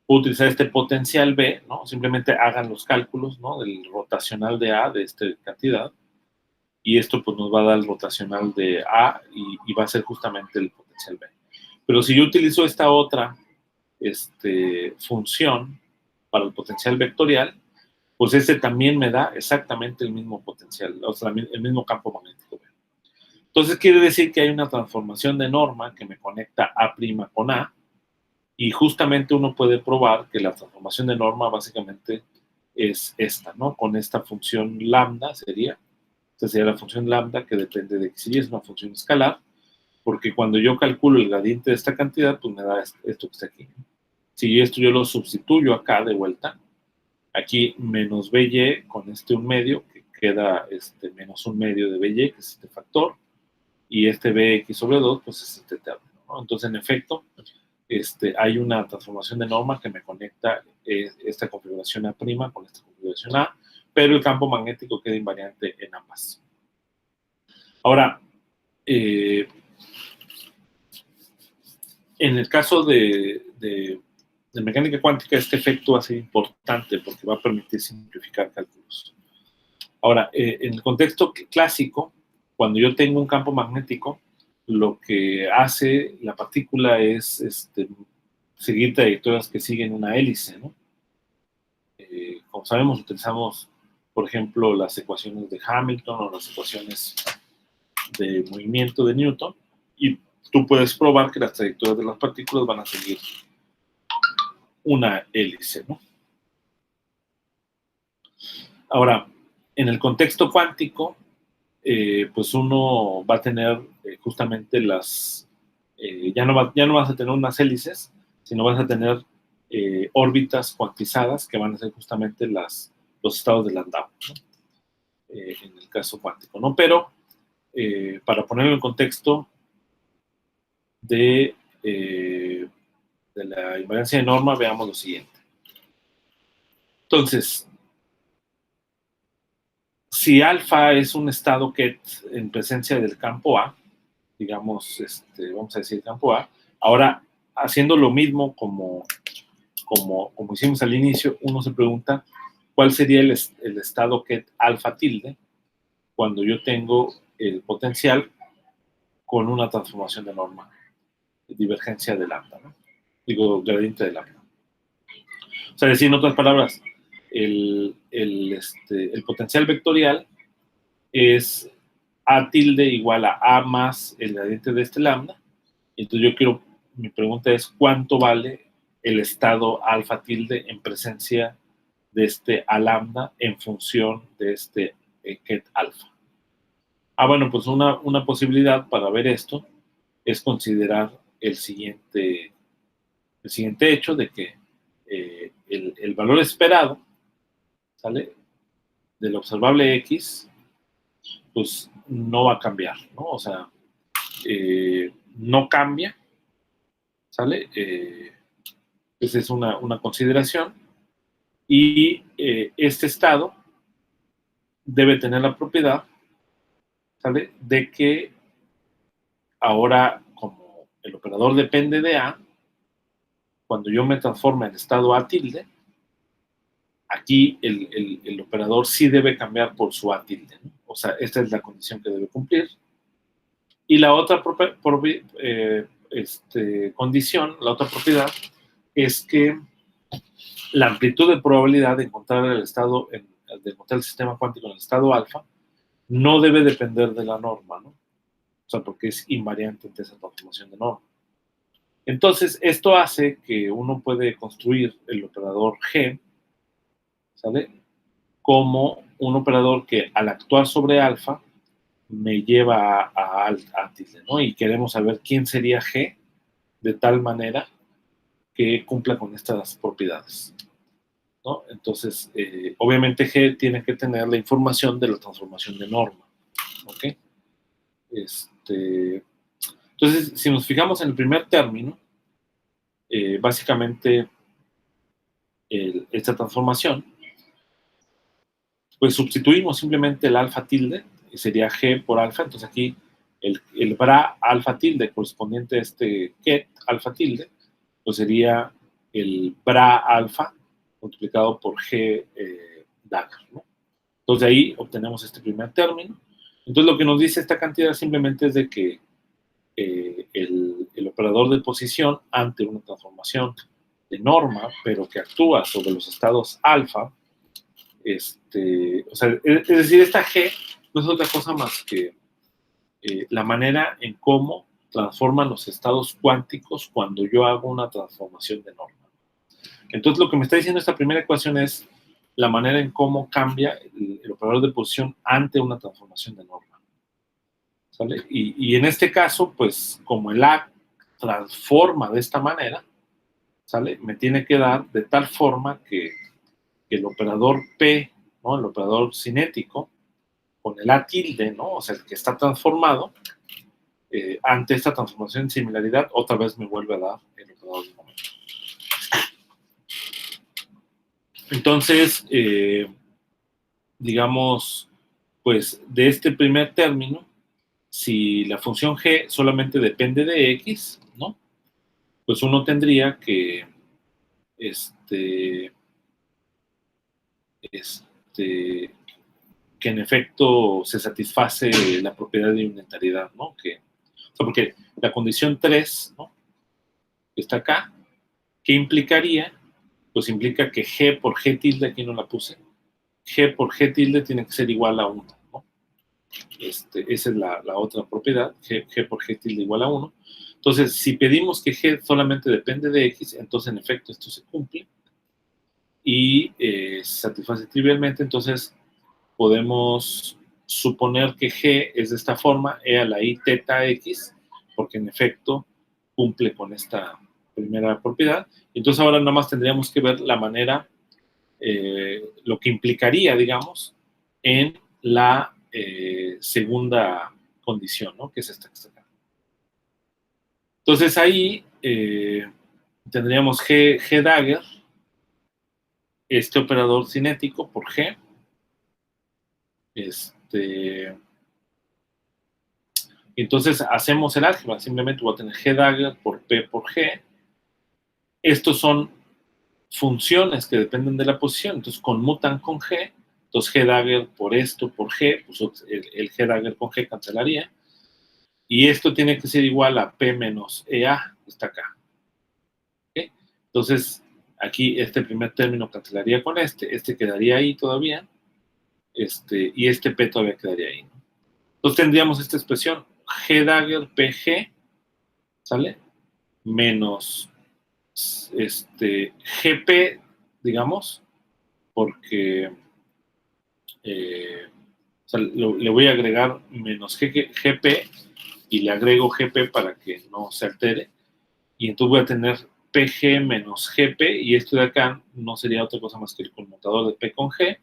puedo utilizar este potencial B, ¿no? Simplemente hagan los cálculos, ¿no? Del rotacional de A de esta cantidad, y esto pues nos va a dar el rotacional de A y va a ser justamente el potencial B. Pero si yo utilizo esta otra función para el potencial vectorial, pues también me da exactamente el mismo potencial, o sea, el mismo campo magnético. Entonces quiere decir que hay una transformación de norma que me conecta A' con A, y justamente uno puede probar que la transformación de norma básicamente es esta, ¿no? Con esta función lambda sería la función lambda, que depende de X y Y, es una función escalar, porque cuando yo calculo el gradiente de esta cantidad, pues me da esto que está aquí, ¿no? Si esto yo lo sustituyo acá de vuelta, aquí menos BY con 1 medio, que queda menos 1 medio de BY, que es este factor, y BX sobre 2, pues es este término, ¿no? Entonces, en efecto, hay una transformación de norma que me conecta esta configuración A' con esta configuración A, pero el campo magnético queda invariante en ambas. Ahora, en el caso de mecánica cuántica, este efecto va a ser importante porque va a permitir simplificar cálculos. Ahora, en el contexto clásico, cuando yo tengo un campo magnético, lo que hace la partícula es seguir trayectorias que siguen una hélice, ¿no? Como sabemos, utilizamos, por ejemplo, las ecuaciones de Hamilton o las ecuaciones de movimiento de Newton, y tú puedes probar que las trayectorias de las partículas van a seguir una hélice, ¿no? Ahora, en el contexto cuántico, pues uno va a tener justamente ya no vas a tener unas hélices, sino vas a tener órbitas cuantizadas que van a ser justamente los estados de Landau, ¿no? En el caso cuántico, ¿no? Pero para ponerlo en contexto de la invariancia de norma, veamos lo siguiente. Entonces, si alfa es un estado Ket en presencia del campo A, digamos, vamos a decir campo A, ahora haciendo lo mismo como hicimos al inicio, uno se pregunta cuál sería el estado Ket alfa tilde cuando yo tengo el potencial con una transformación de norma, de divergencia de lambda, ¿no? Digo, gradiente de lambda. O sea, decir en otras palabras, el potencial vectorial es A tilde igual a A más el gradiente de lambda. Entonces mi pregunta es, ¿cuánto vale el estado alfa tilde en presencia de A lambda en función de Ket alfa? Bueno, pues una posibilidad para ver esto es considerar el siguiente hecho de que el valor esperado, ¿sale?, del observable X, pues no va a cambiar, ¿no? O sea, no cambia, ¿sale? Esa es una consideración. Y este estado debe tener la propiedad, ¿sale?, de que ahora, como el operador depende de A, cuando yo me transforme en estado A tilde, aquí el operador sí debe cambiar por su A tilde, ¿no? O sea, esta es la condición que debe cumplir. Y la otra condición, la otra propiedad, es que la amplitud de probabilidad de encontrar de encontrar el sistema cuántico en el estado alfa no debe depender de la norma, ¿no? O sea, porque es invariante ante esa transformación de norma. Entonces, esto hace que uno puede construir el operador G, ¿sale? Como un operador que al actuar sobre alfa me lleva a tilde, ¿no? Y queremos saber quién sería G de tal manera que cumpla con estas propiedades, ¿no? Entonces, obviamente G tiene que tener la información de la transformación de norma, ¿ok? Entonces, si nos fijamos en el primer término, básicamente esta transformación, pues sustituimos simplemente el alfa tilde, y sería G por alfa, entonces aquí el bra alfa tilde correspondiente a este ket alfa tilde, pues sería el bra alfa multiplicado por G dagger, ¿no? Entonces de ahí obtenemos este primer término. Entonces lo que nos dice esta cantidad simplemente es de que el operador de posición ante una transformación de norma, pero que actúa sobre los estados alfa, o sea, es decir, esta G no es otra cosa más que la manera en cómo transforman los estados cuánticos cuando yo hago una transformación de norma. Entonces, lo que me está diciendo esta primera ecuación es la manera en cómo cambia el operador de posición ante una transformación de norma, ¿sale? Y en este caso, pues, como el A transforma de esta manera, ¿sale? Me tiene que dar de tal forma que el operador P, ¿no? El operador cinético, con el A tilde, ¿no? O sea, el que está transformado, ante esta transformación en similaridad, otra vez me vuelve a dar el operador de momento. Entonces, digamos, pues de este primer término, si la función G solamente depende de X, ¿no? Pues uno tendría que, que en efecto se satisface la propiedad de unitariedad, ¿no? O sea, porque la condición 3, ¿no? Que está acá, ¿qué implicaría? Pues implica que G por G tilde, aquí no la puse, G por G tilde tiene que ser igual a 1, ¿no? Esa es la otra propiedad, G por G tilde igual a 1. Entonces, si pedimos que G solamente depende de X, entonces en efecto esto se cumple y se satisface trivialmente, entonces podemos suponer que G es de esta forma, E a la I teta X, porque en efecto cumple con esta primera propiedad. Entonces ahora nada más tendríamos que ver la manera, lo que implicaría, digamos, en la segunda condición, ¿no? Que es esta que está acá. Entonces ahí tendríamos G dagger, este operador cinético por G, entonces hacemos el álgebra, simplemente voy a tener G dagger por P por G. Estos son funciones que dependen de la posición, entonces conmutan con G, entonces G dagger por esto por G, pues el G dagger con G cancelaría, y esto tiene que ser igual a P menos EA, que está acá. ¿Okay? Entonces, aquí este primer término cancelaría con este quedaría ahí todavía, y este P todavía quedaría ahí, ¿no? Entonces tendríamos esta expresión, G dagger PG, ¿sale? Menos GP, digamos, porque o sea, le voy a agregar menos GP y le agrego GP para que no se altere, y entonces voy a tener PG menos GP, y esto de acá no sería otra cosa más que el conmutador de P con G.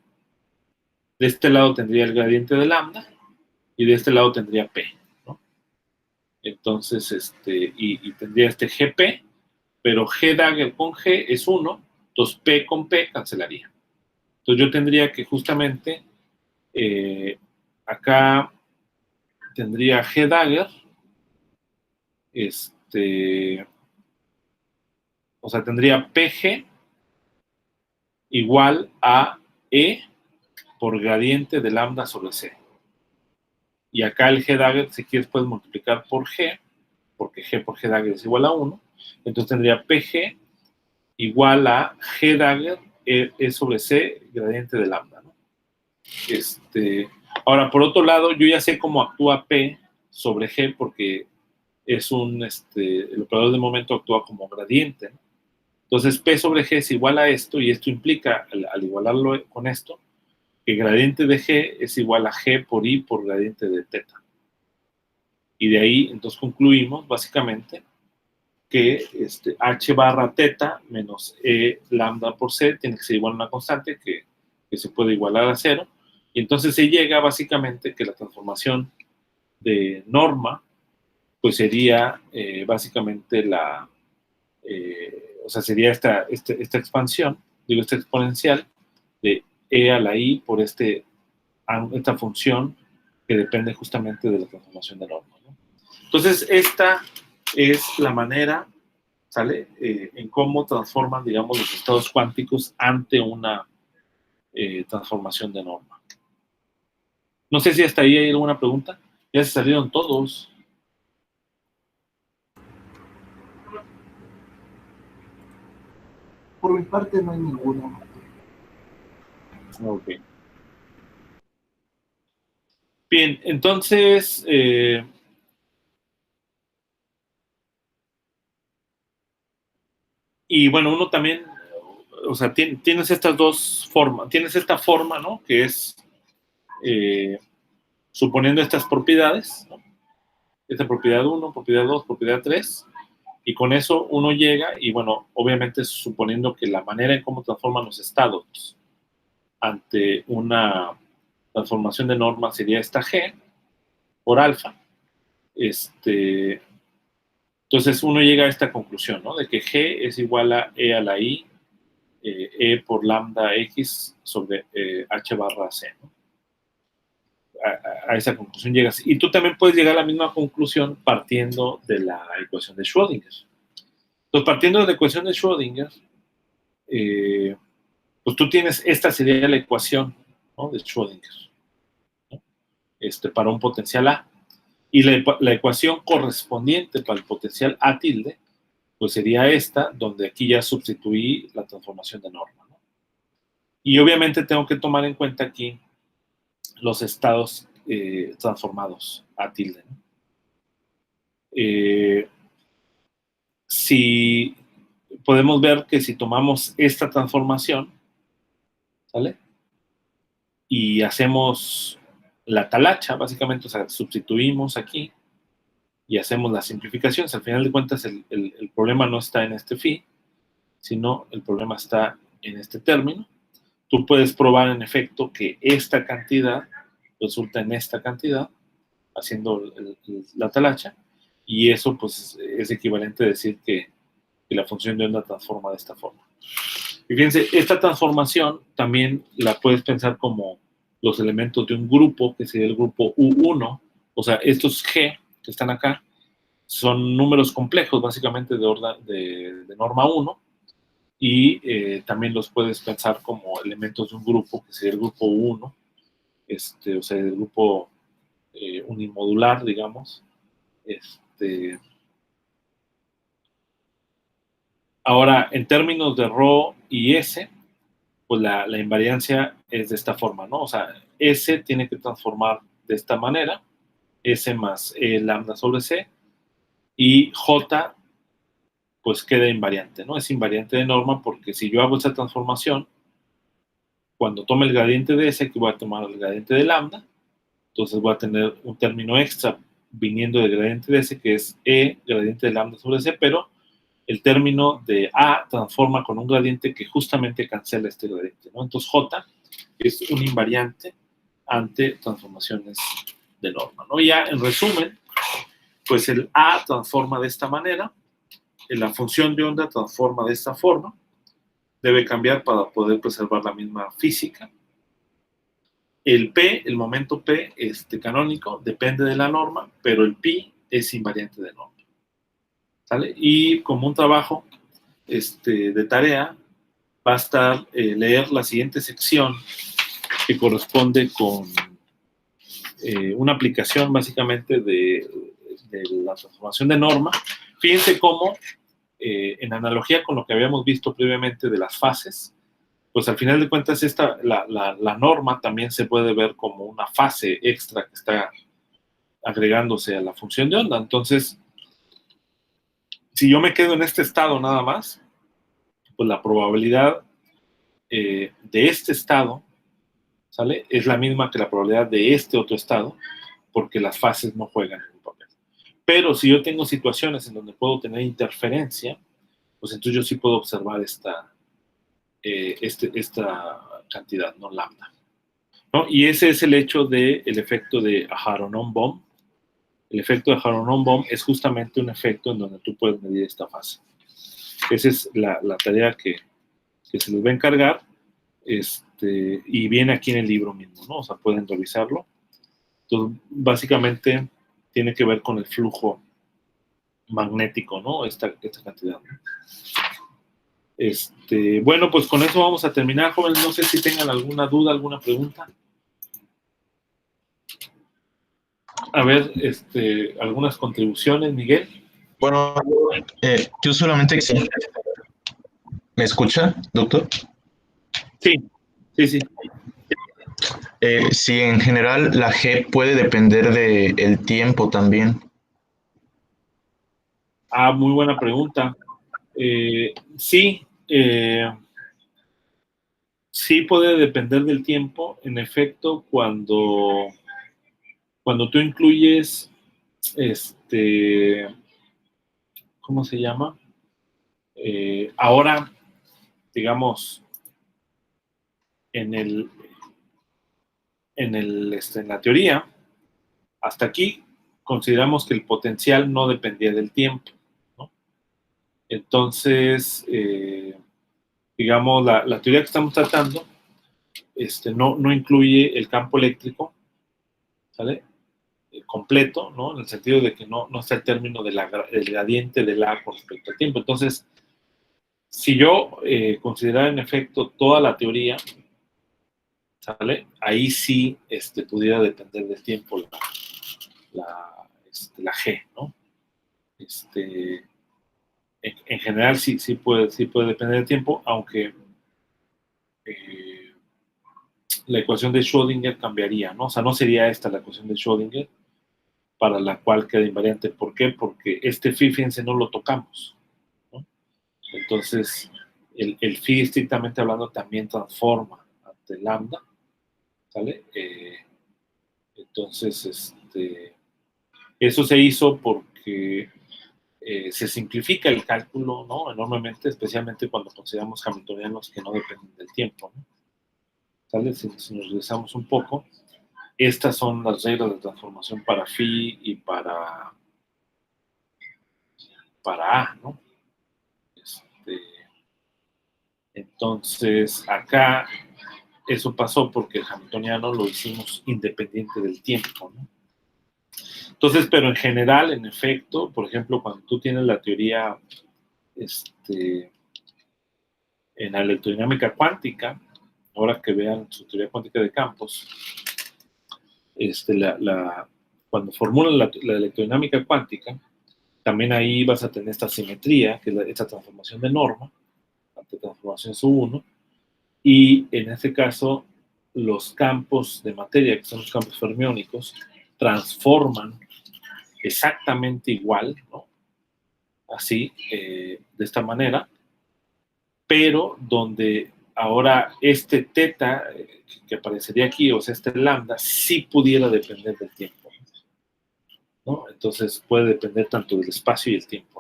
De este lado tendría el gradiente de lambda, y de este lado tendría P, ¿no? Entonces, y tendría este GP, pero G dagger con G es 1, entonces P con P cancelaría. Entonces yo tendría que justamente, acá tendría G dagger, o sea, tendría PG igual a E por gradiente de lambda sobre C. Y acá el G dagger, si quieres, puedes multiplicar por G, porque G por G dagger es igual a 1. Entonces tendría PG igual a G Dagger E sobre C gradiente de lambda, ¿no? Ahora, por otro lado, yo ya sé cómo actúa P sobre G porque es el operador de momento actúa como gradiente, ¿no? Entonces, P sobre G es igual a esto, y esto implica, al igualarlo con esto, que gradiente de G es igual a G por I por gradiente de teta. Y de ahí, entonces, concluimos, básicamente, que H barra teta menos E lambda por C tiene que ser igual a una constante que se puede igualar a 0. Y entonces se llega, básicamente, que la transformación de norma, pues sería, básicamente, o sea, sería esta expansión, digo, esta exponencial de E a la I por esta función que depende justamente de la transformación de norma, ¿no? Entonces, esta es la manera, ¿sale? En cómo transforman, digamos, los estados cuánticos ante una transformación de norma. No sé si hasta ahí hay alguna pregunta. Ya se salieron todos.
Por mi parte no hay ninguna.
Ok. Bien, entonces, y bueno, uno también, o sea, tienes estas dos formas, tienes esta forma, ¿no? Que es suponiendo estas propiedades, ¿no? Esta propiedad 1, propiedad 2, propiedad 3, y con eso uno llega, y bueno, obviamente suponiendo que la manera en cómo transforman los estados ante una transformación de norma sería esta G por alfa, entonces uno llega a esta conclusión, ¿no? De que G es igual a E a la I, E por lambda X sobre H barra C, ¿no? A esa conclusión llegas. Y tú también puedes llegar a la misma conclusión partiendo de la ecuación de Schrödinger. Entonces, partiendo de la ecuación de Schrödinger, pues tú tienes, esta sería la ecuación, ¿no? De Schrödinger, ¿no? Para un potencial A. Y la ecuación correspondiente para el potencial A tilde, pues sería esta, donde aquí ya sustituí la transformación de norma, ¿no? Y obviamente tengo que tomar en cuenta aquí los estados transformados A tilde, ¿no? Si podemos ver que si tomamos esta transformación, ¿sale? Y hacemos la talacha, básicamente, o sea, sustituimos aquí y hacemos las simplificaciones. Al final de cuentas, el problema no está en este phi, sino el problema está en este término. Tú puedes probar, en efecto, que esta cantidad resulta en esta cantidad, haciendo la talacha, y eso, pues, es equivalente a decir que la función de onda transforma de esta forma. Y fíjense, esta transformación también la puedes pensar como los elementos de un grupo, que sería el grupo U1, o sea, estos G que están acá son números complejos, básicamente de norma 1, y también los puedes pensar como elementos de un grupo, que sería el grupo 1, o sea, el grupo unimodular, digamos. Ahora, en términos de ρ y S, pues la invariancia es de esta forma, ¿no? O sea, S tiene que transformar de esta manera, S más E lambda sobre C, y J pues queda invariante, ¿no? Es invariante de norma porque si yo hago esa transformación, cuando tome el gradiente de S, que voy a tomar el gradiente de lambda, entonces voy a tener un término extra viniendo del gradiente de S, que es E gradiente de lambda sobre C, pero el término de A transforma con un gradiente que justamente cancela este gradiente, ¿no? Entonces J es un invariante ante transformaciones de norma, ¿no? Ya en resumen, pues el A transforma de esta manera, la función de onda transforma de esta forma, debe cambiar para poder preservar la misma física. El P, el momento P canónico, depende de la norma, pero el pi es invariante de norma, ¿sale? Y como un trabajo de tarea, va a estar leer la siguiente sección que corresponde con una aplicación básicamente de la transformación de norma. Fíjense cómo en analogía con lo que habíamos visto previamente de las fases, pues al final de cuentas la norma también se puede ver como una fase extra que está agregándose a la función de onda. Entonces, si yo me quedo en este estado nada más, pues la probabilidad de este estado, ¿sale?, es la misma que la probabilidad de este otro estado, porque las fases no juegan ningún papel. Pero si yo tengo situaciones en donde puedo tener interferencia, pues entonces yo sí puedo observar esta cantidad, no lambda, ¿no? Y ese es el hecho del efecto de Aharonov-Bohm. El efecto de Aharonov-Bohm es justamente un efecto en donde tú puedes medir esta fase. Esa es la tarea que se les va a encargar, y viene aquí en el libro mismo, ¿no? O sea, pueden revisarlo. Entonces, básicamente tiene que ver con el flujo magnético, ¿no? Esta cantidad, ¿no? Bueno, pues con eso vamos a terminar, jóvenes. No sé si tengan alguna duda, alguna pregunta. A ver, algunas contribuciones, Miguel.
Bueno, yo solamente... ¿Me escucha, doctor?
Sí.
Sí, en general la G puede depender del tiempo también.
Muy buena pregunta. Sí, sí puede depender del tiempo. En efecto, cuando tú incluyes, ¿cómo se llama? Ahora, digamos, en la teoría, hasta aquí consideramos que el potencial no dependía del tiempo, ¿no? Entonces, digamos, la teoría que estamos tratando no incluye el campo eléctrico, ¿sale?, completo, ¿no? En el sentido de que no está el término del gradiente del A con respecto al tiempo. Entonces, si yo considerara en efecto toda la teoría, ¿sale?, ahí sí pudiera depender del tiempo la G, ¿no? En general sí puede depender del tiempo, aunque la ecuación de Schrödinger cambiaría, ¿no? O sea, no sería esta la ecuación de Schrödinger para la cual queda invariante. ¿Por qué? Porque phi, fíjense, no lo tocamos, ¿no? Entonces, el phi, estrictamente hablando, también transforma ante lambda, ¿sale? Entonces, eso se hizo porque se simplifica el cálculo, ¿no?, enormemente, especialmente cuando consideramos hamiltonianos que no dependen del tiempo, ¿no? ¿Sale? Si nos regresamos un poco, estas son las reglas de transformación para phi y para A, ¿no? Entonces, acá eso pasó porque el hamiltoniano lo hicimos independiente del tiempo, ¿no? Entonces, pero en general, en efecto, por ejemplo, cuando tú tienes la teoría en la electrodinámica cuántica, ahora que vean su teoría cuántica de campos, cuando formulan la electrodinámica cuántica, también ahí vas a tener esta simetría, que es esta transformación de norma, ante transformación sub 1, y en este caso los campos de materia, que son los campos fermiónicos, transforman exactamente igual, ¿no?, así, de esta manera, pero donde ahora teta que aparecería aquí, o sea, lambda, sí pudiera depender del tiempo, ¿no? Entonces puede depender tanto del espacio y el tiempo,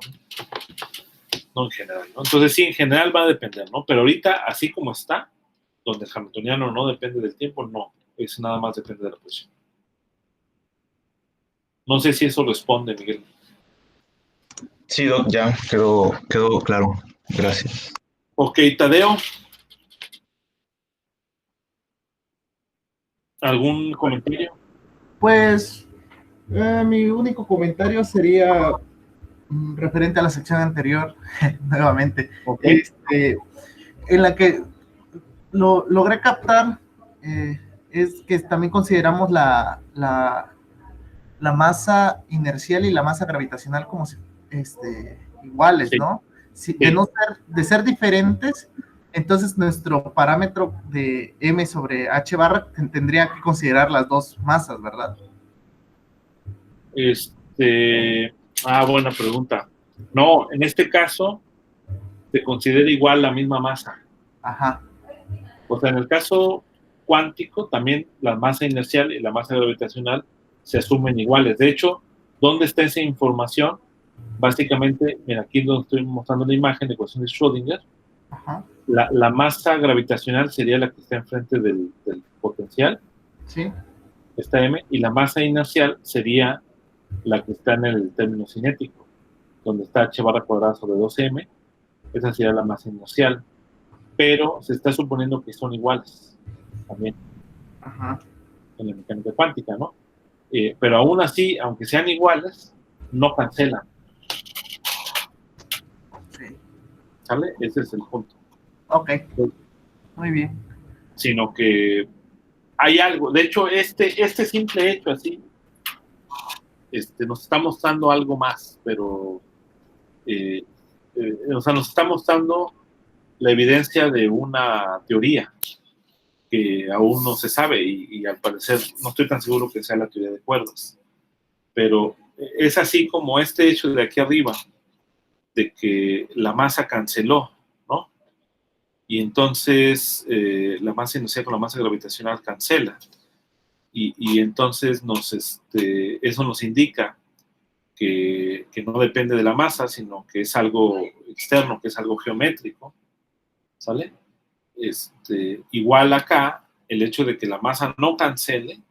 ¿no? En general, ¿no? Entonces sí, en general va a depender, ¿no? Pero ahorita, así como está, donde el hamiltoniano no depende del tiempo, no, eso nada más depende de la presión. No sé si eso responde, Miguel.
Sí, Doc, ya quedó claro. Gracias.
Ok, Tadeo. ¿Algún comentario?
Pues mi único comentario sería referente a la sección anterior, nuevamente,
Okay.
En la que logré captar, es que también consideramos la masa inercial y la masa gravitacional como iguales,
Sí.
¿no? de no ser, de ser diferentes, entonces nuestro parámetro de M sobre H barra tendría que considerar las dos masas, ¿verdad?
Buena pregunta. No, en este caso se considera igual la misma masa.
Ajá.
O sea, en el caso cuántico, también la masa inercial y la masa gravitacional se asumen iguales. De hecho, ¿dónde está esa información? Básicamente, mira, aquí donde estoy mostrando la imagen de ecuación de Schrödinger.
Ajá.
La masa gravitacional sería la que está enfrente del potencial,
Sí.
esta M, y la masa inercial sería la que está en el término cinético, donde está h barra cuadrada sobre 2m, esa sería la masa inercial, pero se está suponiendo que son iguales también.
Ajá.
En la mecánica cuántica, ¿no? Pero aún así, aunque sean iguales, no cancelan.
Sí.
¿Sale? Ese es el punto.
Ok. Muy bien.
Sino que hay algo. De hecho, este simple hecho así nos está mostrando algo más, pero o sea, nos está mostrando la evidencia de una teoría que aún no se sabe y al parecer no estoy tan seguro que sea la teoría de cuerdas, pero es así como este hecho de aquí arriba, de que la masa canceló, ¿no? Y entonces la masa inercial con la masa gravitacional cancela. Y entonces eso nos indica que no depende de la masa, sino que es algo externo, que es algo geométrico, ¿sale? Igual acá, el hecho de que la masa no cancele,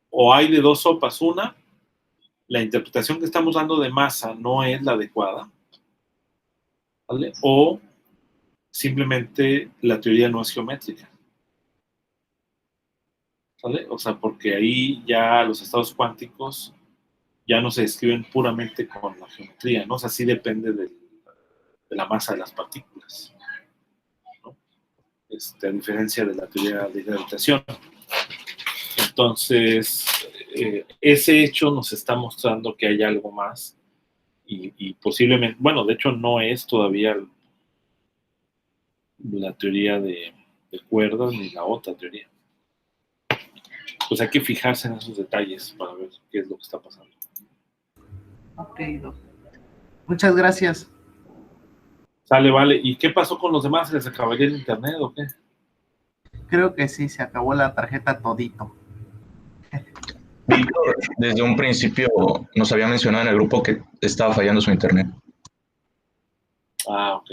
o hay de dos sopas, una, la interpretación que estamos dando de masa no es la adecuada, ¿vale? O simplemente la teoría no es geométrica, ¿vale? O sea, porque ahí ya los estados cuánticos ya no se describen puramente con la geometría, ¿no? O sea, sí depende de la masa de las partículas, ¿no? A diferencia de la teoría de gravitación. Entonces, ese hecho nos está mostrando que hay algo más y posiblemente, bueno, de hecho no es todavía la teoría de cuerdas ni la otra teoría. Pues hay que fijarse en esos detalles para ver qué es lo que está pasando.
Ok, Doc. Muchas gracias.
Sale, vale. ¿Y qué pasó con los demás? ¿Se les acabaría el internet o qué?
Creo que sí, se acabó la tarjeta todito.
Víctor, desde un principio nos había mencionado en el grupo que estaba fallando su internet.
Ah, ok.